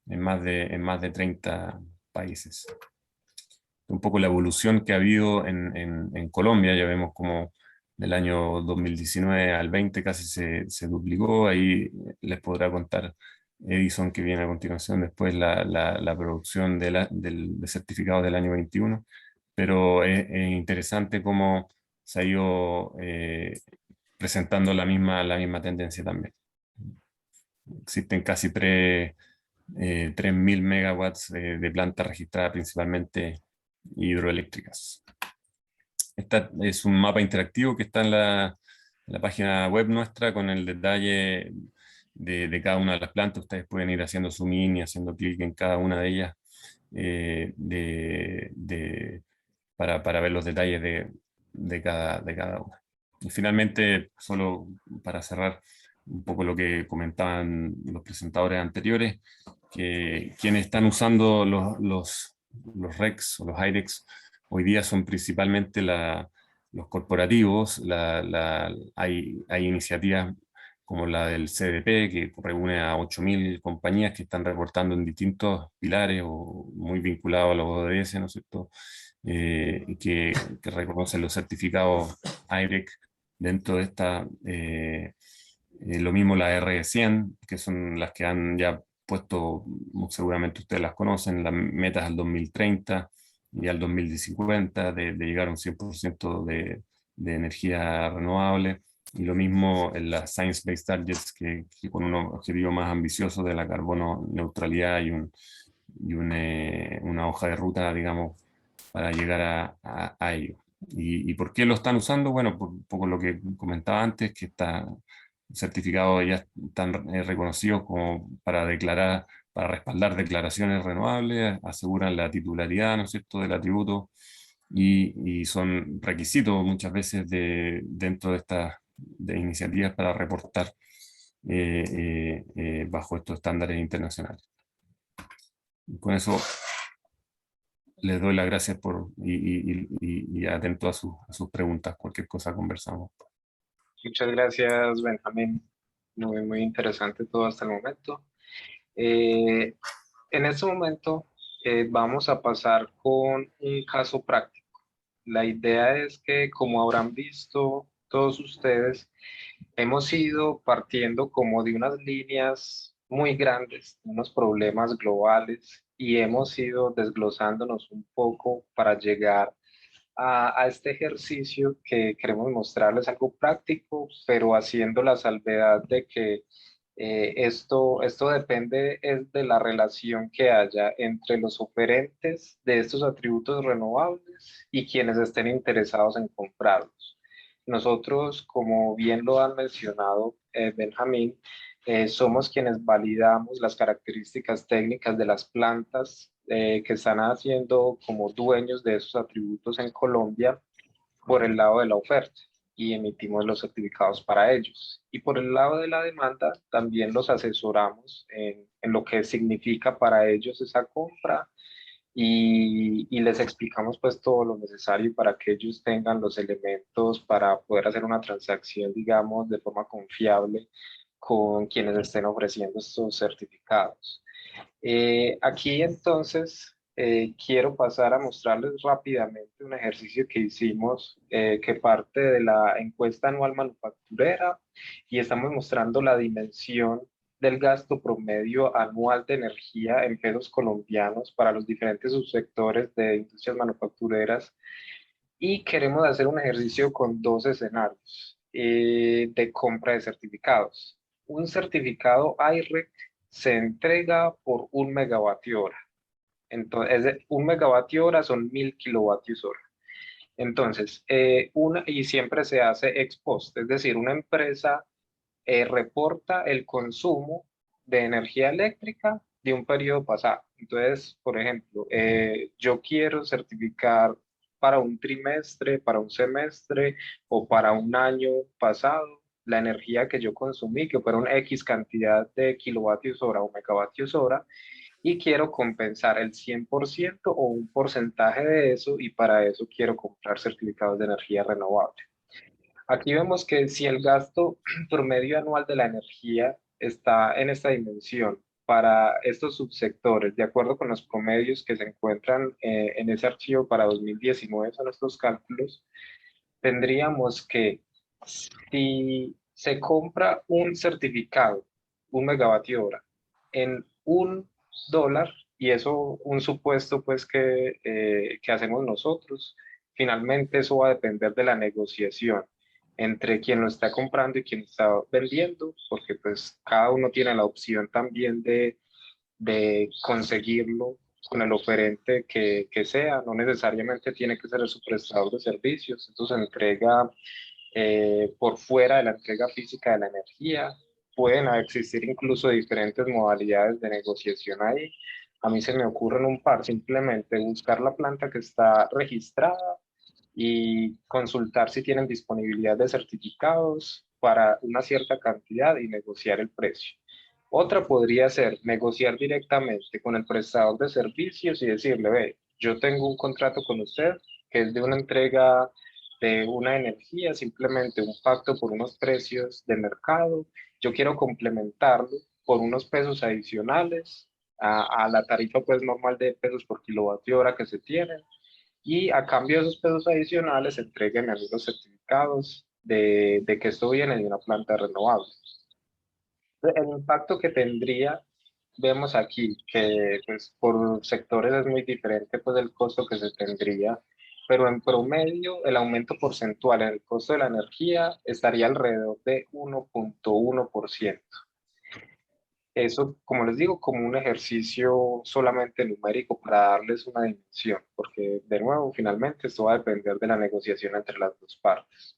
en más de 30 países. Un poco la evolución que ha habido en Colombia. Ya vemos como del año 2019 al 20 casi se duplicó. Ahí les podrá contar Edison, que viene a continuación, después la producción del certificado del año 21. Pero es interesante cómo se ha ido presentando la misma tendencia también. Existen casi 3.000 megawatts de plantas registradas, principalmente hidroeléctricas. Este es un mapa interactivo que está en la página web nuestra, con el detalle de cada una de las plantas. Ustedes pueden ir haciendo zoom in y haciendo clic en cada una de ellas para ver los detalles de cada una. Y finalmente, solo para cerrar un poco lo que comentaban los presentadores anteriores, que quienes están usando los RECs o los IRECs hoy día son principalmente los corporativos. Hay iniciativas como la del CDP, que reúne a 8.000 compañías que están reportando en distintos pilares o muy vinculados a los ODS, ¿no es cierto? Que reconocen los certificados IREC dentro de esta. Lo mismo la R100, que son las que han ya puesto, seguramente ustedes las conocen, las metas al 2030 y al 2050 de llegar a un 100% de energía renovable. Y lo mismo en las Science Based Targets, que con un objetivo más ambicioso de la carbono neutralidad y una hoja de ruta, digamos, para llegar a ello. ¿Y por qué lo están usando? Bueno, por un poco lo que comentaba antes, que certificados ya están reconocidos como para respaldar declaraciones renovables, aseguran la titularidad, ¿no es cierto?, del atributo, y son requisitos muchas veces dentro de estas iniciativas para reportar bajo estos estándares internacionales. Con eso les doy las gracias y atento a sus preguntas, cualquier cosa conversamos. Muchas gracias, Benjamín. Muy interesante todo hasta el momento. En este momento vamos a pasar con un caso práctico. La idea es que, como habrán visto todos ustedes, hemos ido partiendo como de unas líneas muy grandes, unos problemas globales, y hemos ido desglosándonos un poco para llegar a este ejercicio que queremos mostrarles algo práctico, pero haciendo la salvedad de que esto depende es de la relación que haya entre los oferentes de estos atributos renovables y quienes estén interesados en comprarlos. Nosotros, como bien lo han mencionado Benjamín, somos quienes validamos las características técnicas de las plantas que están haciendo como dueños de esos atributos en Colombia por el lado de la oferta y emitimos los certificados para ellos. Y por el lado de la demanda, también los asesoramos en lo que significa para ellos esa compra y les explicamos pues todo lo necesario para que ellos tengan los elementos para poder hacer una transacción, digamos, de forma confiable con quienes estén ofreciendo estos certificados. Aquí entonces quiero pasar a mostrarles rápidamente un ejercicio que hicimos que parte de la encuesta anual manufacturera y estamos mostrando la dimensión del gasto promedio anual de energía en pesos colombianos para los diferentes subsectores de industrias manufactureras y queremos hacer un ejercicio con dos escenarios de compra de certificados. Un certificado IREC se entrega por 1 MWh. Entonces, 1 MWh son 1000 kWh. Entonces, y siempre se hace ex post, es decir, una empresa reporta el consumo de energía eléctrica de un periodo pasado. Entonces, por ejemplo, yo quiero certificar para un trimestre, para un semestre o para un año pasado la energía que yo consumí, que fueron X cantidad de kilovatios hora o megavatios hora, y quiero compensar el 100% o un porcentaje de eso, y para eso quiero comprar certificados de energía renovable. Aquí vemos que si el gasto promedio anual de la energía está en esta dimensión para estos subsectores, de acuerdo con los promedios que se encuentran en ese archivo para 2019, son estos cálculos, tendríamos que si se compra un certificado, 1 MWh, en $1, y eso un supuesto pues que hacemos nosotros, finalmente eso va a depender de la negociación entre quien lo está comprando y quien está vendiendo, porque pues cada uno tiene la opción también de conseguirlo con el oferente que sea, no necesariamente tiene que ser el su prestador de servicios, esto se entrega por fuera de la entrega física de la energía, pueden existir incluso diferentes modalidades de negociación ahí. A mí se me ocurren un par, simplemente buscar la planta que está registrada y consultar si tienen disponibilidad de certificados para una cierta cantidad y negociar el precio. Otra podría ser negociar directamente con el prestador de servicios y decirle, ve, yo tengo un contrato con usted que es de una entrega de una energía, simplemente un pacto por unos precios de mercado. Yo quiero complementarlo por unos pesos adicionales a la tarifa pues normal de pesos por kilovatio hora que se tiene, y a cambio de esos pesos adicionales entreguen a mí los certificados de que esto viene de una planta renovable. El impacto que tendría, vemos aquí que pues, por sectores es muy diferente pues, el costo que se tendría, pero en promedio el aumento porcentual en el costo de la energía estaría alrededor de 1.1%. Eso, como les digo, como un ejercicio solamente numérico para darles una dimensión, porque de nuevo, finalmente, esto va a depender de la negociación entre las dos partes.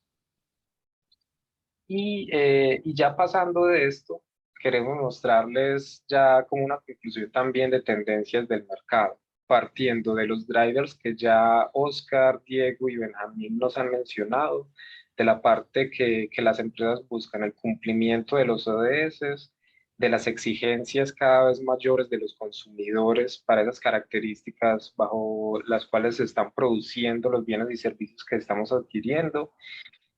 Y ya pasando de esto, queremos mostrarles ya como una conclusión también de tendencias del mercado, partiendo de los drivers que ya Oscar, Diego y Benjamín nos han mencionado, de la parte que las empresas buscan el cumplimiento de los ODS, de las exigencias cada vez mayores de los consumidores para esas características bajo las cuales se están produciendo los bienes y servicios que estamos adquiriendo,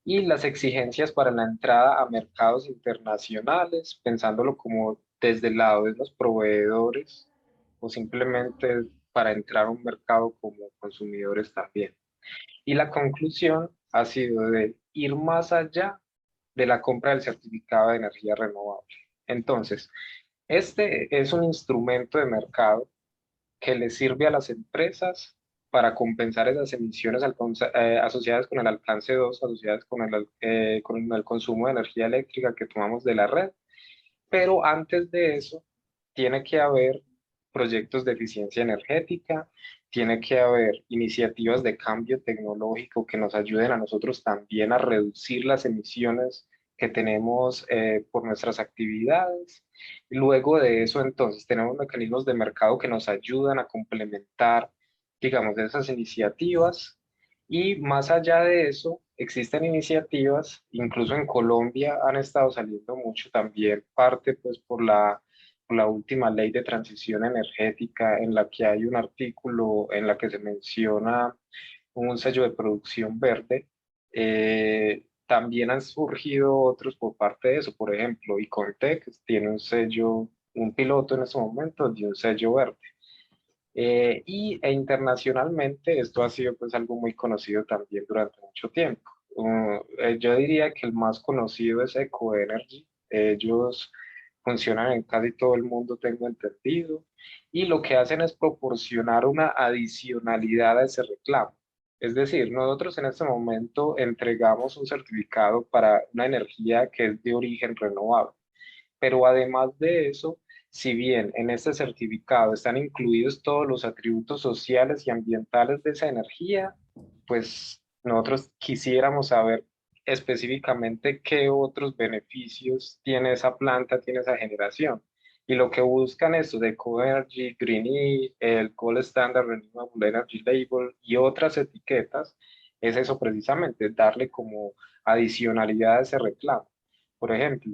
y las exigencias para la entrada a mercados internacionales, pensándolo como desde el lado de los proveedores o simplemente para entrar a un mercado como consumidores también. Y la conclusión ha sido de ir más allá de la compra del certificado de energía renovable. Entonces, este es un instrumento de mercado que le sirve a las empresas para compensar esas emisiones asociadas con el alcance 2, asociadas con el consumo de energía eléctrica que tomamos de la red. Pero antes de eso, tiene que haber proyectos de eficiencia energética, tiene que haber iniciativas de cambio tecnológico que nos ayuden a nosotros también a reducir las emisiones que tenemos por nuestras actividades. Y luego de eso, entonces, tenemos mecanismos de mercado que nos ayudan a complementar, digamos, esas iniciativas. Y más allá de eso, existen iniciativas, incluso en Colombia han estado saliendo mucho también, parte pues por la última ley de transición energética, en la que hay un artículo en la que se menciona un sello de producción verde. También han surgido otros por parte de eso, por ejemplo, Icontec tiene un sello, un piloto en este momento de un sello verde. Internacionalmente esto ha sido pues algo muy conocido también durante mucho tiempo. Yo diría que el más conocido es Ecoenergy. Ellos funcionan en casi todo el mundo, tengo entendido, y lo que hacen es proporcionar una adicionalidad a ese reclamo. Es decir, nosotros en este momento entregamos un certificado para una energía que es de origen renovable, pero además de eso, si bien en este certificado están incluidos todos los atributos sociales y ambientales de esa energía, pues nosotros quisiéramos saber específicamente qué otros beneficios tiene esa planta, tiene esa generación. Y lo que buscan estos de Ecoenergy, Green el Gold Standard Renewable Energy Label y otras etiquetas, es eso precisamente, darle como adicionalidad a ese reclamo. Por ejemplo,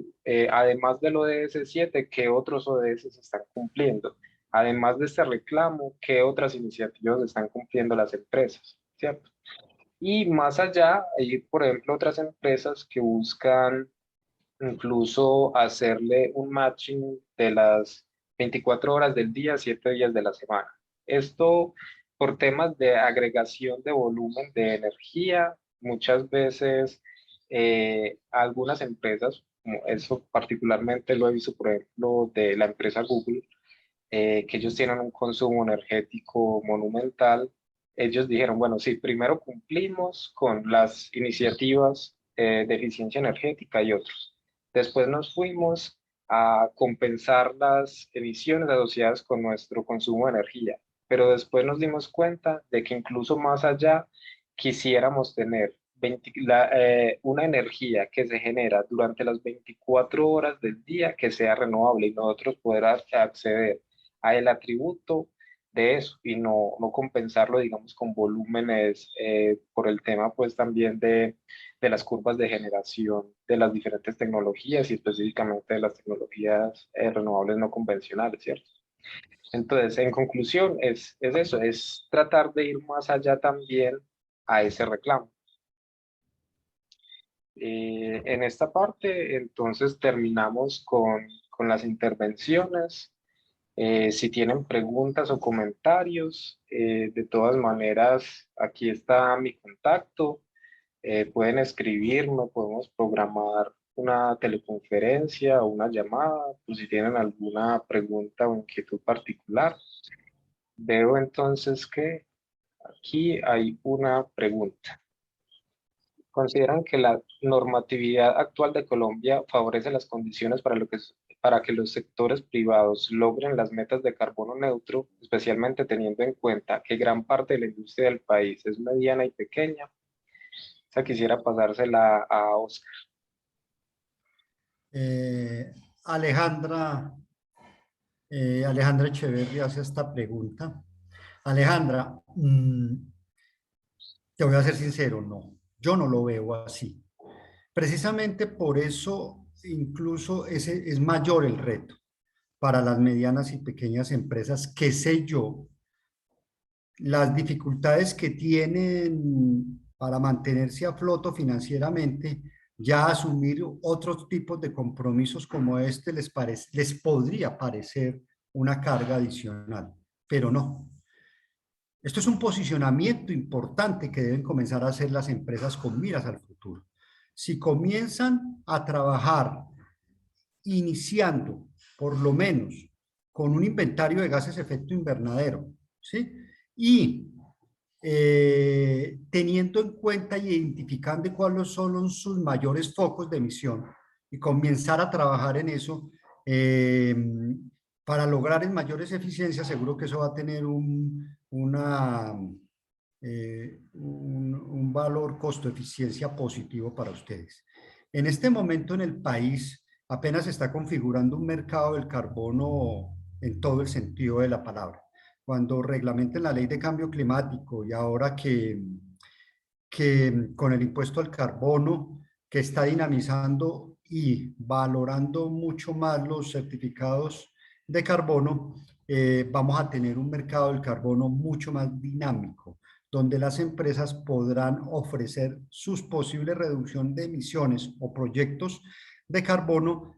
además del ODS 7, ¿qué otros ODS se están cumpliendo? Además de este reclamo, ¿qué otras iniciativas están cumpliendo las empresas? ¿Cierto? Y más allá, hay, por ejemplo, otras empresas que buscan incluso hacerle un matching de las 24 horas del día, 7 días de la semana. Esto por temas de agregación de volumen de energía, muchas veces algunas empresas, como eso particularmente lo he visto, por ejemplo, de la empresa Google, que ellos tienen un consumo energético monumental. Ellos dijeron, bueno, sí, primero cumplimos con las iniciativas de eficiencia energética y otros. Después nos fuimos a compensar las emisiones asociadas con nuestro consumo de energía, pero después nos dimos cuenta de que incluso más allá quisiéramos tener una energía que se genera durante las 24 horas del día que sea renovable y nosotros poder acceder a el atributo de eso y no compensarlo, digamos, con volúmenes por el tema, pues, también de las curvas de generación de las diferentes tecnologías y específicamente de las tecnologías renovables no convencionales, ¿cierto? Entonces, en conclusión, es eso, es tratar de ir más allá también a ese reclamo. En esta parte, entonces, terminamos con las intervenciones. Si tienen preguntas o comentarios, de todas maneras, aquí está mi contacto. Pueden escribirme, podemos programar una teleconferencia o una llamada, pues si tienen alguna pregunta o inquietud particular. Veo entonces que aquí hay una pregunta. ¿Consideran que la normatividad actual de Colombia favorece las condiciones para que los sectores privados logren las metas de carbono neutro, especialmente teniendo en cuenta que gran parte de la industria del país es mediana y pequeña? O sea, quisiera pasársela a Oscar. Eh, Alejandra, Alejandra Echeverri hace esta pregunta. Alejandra, te voy a ser sincero, no, yo no lo veo así. Precisamente por eso incluso ese es mayor el reto para las medianas y pequeñas empresas, qué sé yo, las dificultades que tienen para mantenerse a flote financieramente, ya asumir otros tipos de compromisos como este les podría parecer una carga adicional, pero no. Esto es un posicionamiento importante que deben comenzar a hacer las empresas con miras al futuro. Si comienzan a trabajar iniciando, por lo menos, con un inventario de gases de efecto invernadero, ¿sí? Y teniendo en cuenta y identificando cuáles son sus mayores focos de emisión y comenzar a trabajar en eso eh, para lograr en mayores eficiencias, seguro que eso va a tener un valor costo-eficiencia positivo para ustedes. En este momento en el país apenas se está configurando un mercado del carbono en todo el sentido de la palabra. Cuando reglamenten la ley de cambio climático y ahora que con el impuesto al carbono que está dinamizando y valorando mucho más los certificados de carbono, vamos a tener un mercado del carbono mucho más dinámico, donde las empresas podrán ofrecer sus posibles reducción de emisiones o proyectos de carbono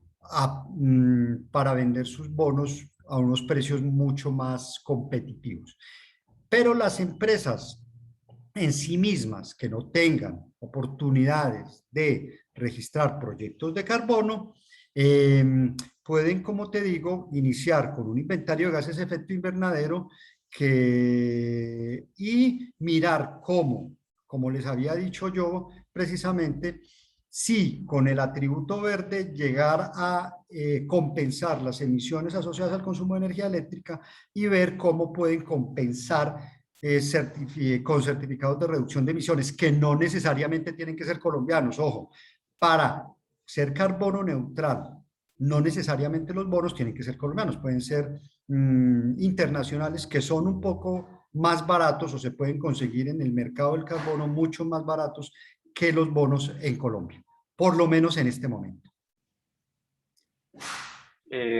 para vender sus bonos a unos precios mucho más competitivos. Pero las empresas en sí mismas que no tengan oportunidades de registrar proyectos de carbono, pueden, como te digo, iniciar con un inventario de gases de efecto invernadero y mirar cómo, como les había dicho yo, precisamente, si con el atributo verde llegar a compensar las emisiones asociadas al consumo de energía eléctrica y ver cómo pueden compensar con certificados de reducción de emisiones, que no necesariamente tienen que ser colombianos. Ojo, para ser carbono neutral, no necesariamente los bonos tienen que ser colombianos, pueden ser internacionales que son un poco más baratos o se pueden conseguir en el mercado del carbono mucho más baratos que los bonos en Colombia, por lo menos en este momento.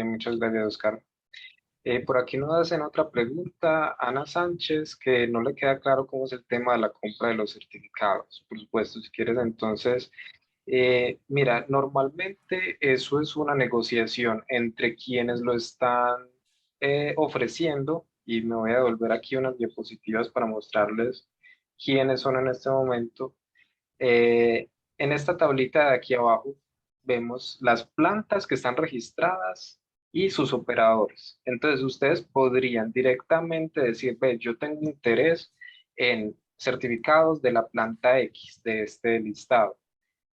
Muchas gracias, Oscar. Por aquí nos hacen otra pregunta, Ana Sánchez, que no le queda claro cómo es el tema de la compra de los certificados. Por supuesto, si quieres, entonces, mira, normalmente eso es una negociación entre quienes lo están ofreciendo, y me voy a devolver aquí unas diapositivas para mostrarles quiénes son en este momento. En esta tablita de aquí abajo vemos las plantas que están registradas y sus operadores. Entonces ustedes podrían directamente decir, ve, yo tengo interés en certificados de la planta X de este listado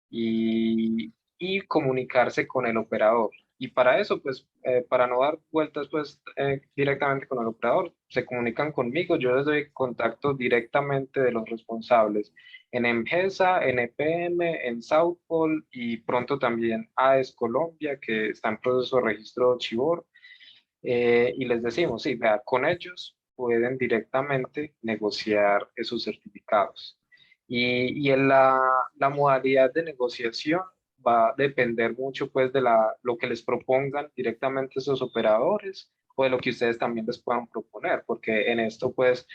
y comunicarse con el operador. Y para eso, pues, para no dar vueltas, pues, directamente con el operador, se comunican conmigo, yo les doy contacto directamente de los responsables en EMGESA, en EPM, en South Pole y pronto también AES Colombia, que está en proceso de registro Chivor. Y les decimos, sí, vea, con ellos pueden directamente negociar esos certificados. Y en la modalidad de negociación va a depender mucho pues de lo que les propongan directamente esos operadores o de lo que ustedes también les puedan proponer, porque en esto pues,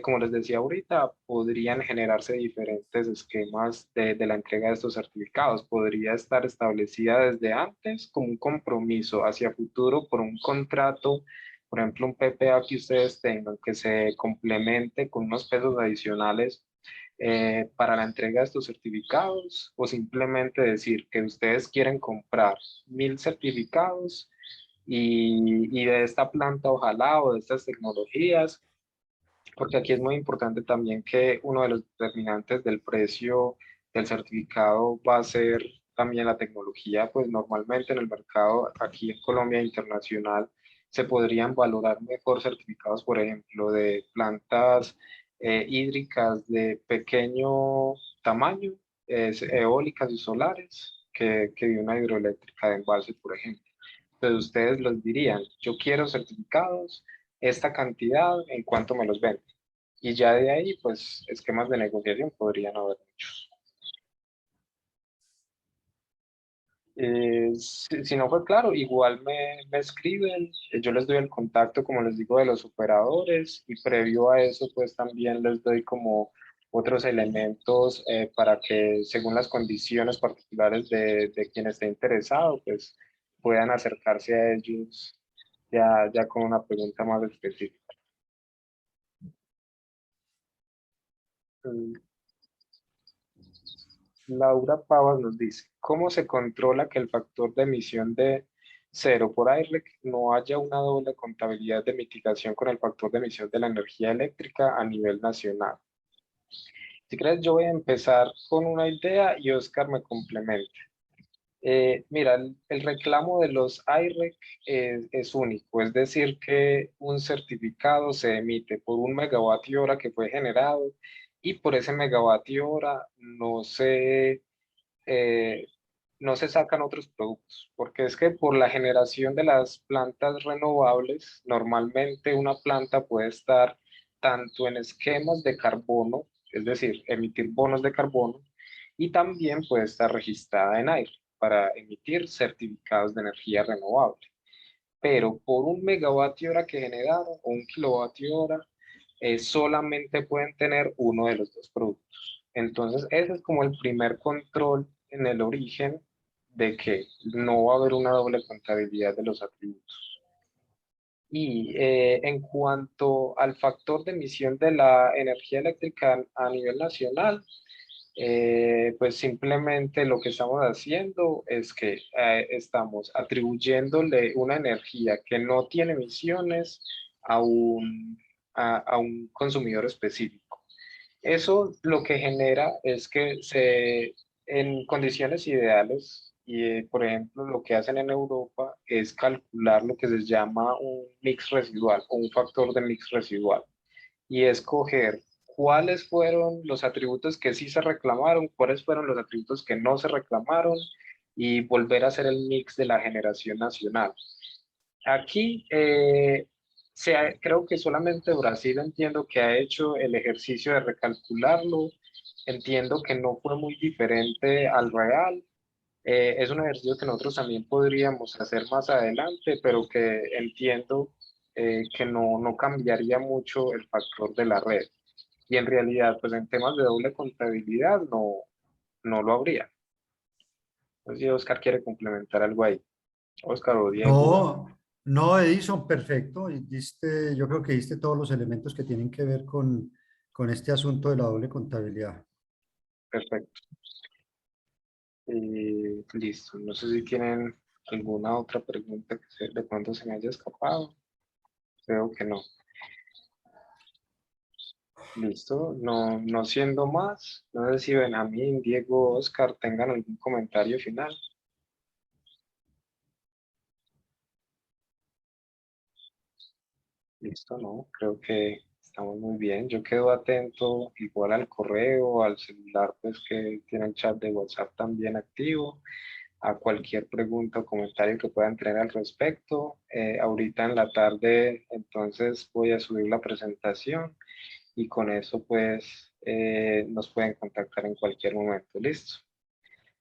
como les decía ahorita, podrían generarse diferentes esquemas de la entrega de estos certificados. Podría estar establecida desde antes como un compromiso hacia futuro por un contrato, por ejemplo, un PPA que ustedes tengan que se complemente con unos pesos adicionales para la entrega de estos certificados, o simplemente decir que ustedes quieren comprar 1000 certificados y de esta planta ojalá o de estas tecnologías, porque aquí es muy importante también que uno de los determinantes del precio del certificado va a ser también la tecnología. Pues normalmente en el mercado aquí en Colombia internacional se podrían valorar mejor certificados, por ejemplo, de plantas hídricas de pequeño tamaño, eólicas y solares, que de una hidroeléctrica de embalse, por ejemplo. Entonces ustedes los dirían, yo quiero certificados, esta cantidad, ¿en cuánto me los venden? Y ya de ahí, pues, esquemas de negociación podrían haber muchos. Si no fue claro, igual me escriben, yo les doy el contacto, como les digo, de los operadores y previo a eso, pues también les doy como otros elementos para que según las condiciones particulares de quien esté interesado, pues puedan acercarse a ellos ya con una pregunta más específica. Mm, Laura Pavas nos dice, ¿cómo se controla que el factor de emisión de 0 por AIREC no haya una doble contabilidad de mitigación con el factor de emisión de la energía eléctrica a nivel nacional? Si quieres, yo voy a empezar con una idea y Oscar me complementa. Mira, el reclamo de los AIREC es único, es decir, que un certificado se emite por un megavatio hora que fue generado y por ese megavatio hora eh, no se sacan otros productos, porque es que por la generación de las plantas renovables, normalmente una planta puede estar tanto en esquemas de carbono, es decir, emitir bonos de carbono, y también puede estar registrada en aire para emitir certificados de energía renovable. Pero por un megavatio hora que generaron o un kilovatio hora, solamente pueden tener uno de los dos productos. Entonces, ese es como el primer control en el origen de que no va a haber una doble contabilidad de los atributos. Y en cuanto al factor de emisión de la energía eléctrica a nivel nacional, pues simplemente lo que estamos haciendo es que estamos atribuyéndole una energía que no tiene emisiones a a un consumidor específico. Eso lo que genera es que en condiciones ideales, por ejemplo, lo que hacen en Europa es calcular lo que se llama un mix residual o un factor de mix residual y escoger cuáles fueron los atributos que sí se reclamaron, cuáles fueron los atributos que no se reclamaron y volver a hacer el mix de la generación nacional. Aquí creo que solamente Brasil entiendo que ha hecho el ejercicio de recalcularlo. Entiendo que no fue muy diferente al real. Es un ejercicio que nosotros también podríamos hacer más adelante, pero que entiendo que no cambiaría mucho el factor de la red. Y en realidad, pues en temas de doble contabilidad no lo habría. No sé si Oscar quiere complementar algo ahí. Oscar o Diego. No, no, Edison, perfecto. Y yo creo que diste todos los elementos que tienen que ver con este asunto de la doble contabilidad. Perfecto. Listo. No sé si tienen alguna otra pregunta que de pronto se me haya escapado. Creo que no. Listo. No siendo más. No sé si Benjamín, Diego, Oscar tengan algún comentario final. Listo, ¿no? Creo que estamos muy bien. Yo quedo atento igual al correo, al celular, pues que tiene el chat de WhatsApp también activo, a cualquier pregunta o comentario que puedan tener al respecto. Ahorita en la tarde, entonces voy a subir la presentación y con eso, pues, nos pueden contactar en cualquier momento. Listo.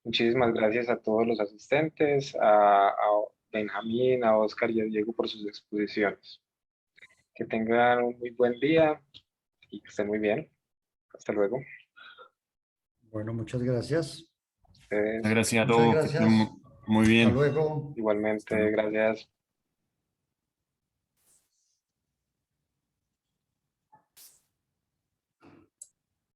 Muchísimas gracias a todos los asistentes, a Benjamín, a Oscar y a Diego por sus exposiciones. Que tengan un muy buen día y que estén muy bien. Hasta luego. Bueno, muchas gracias. Ustedes Gracias a Muchas todos, que estén gracias. muy Hasta bien. luego. Hasta igualmente, luego. gracias.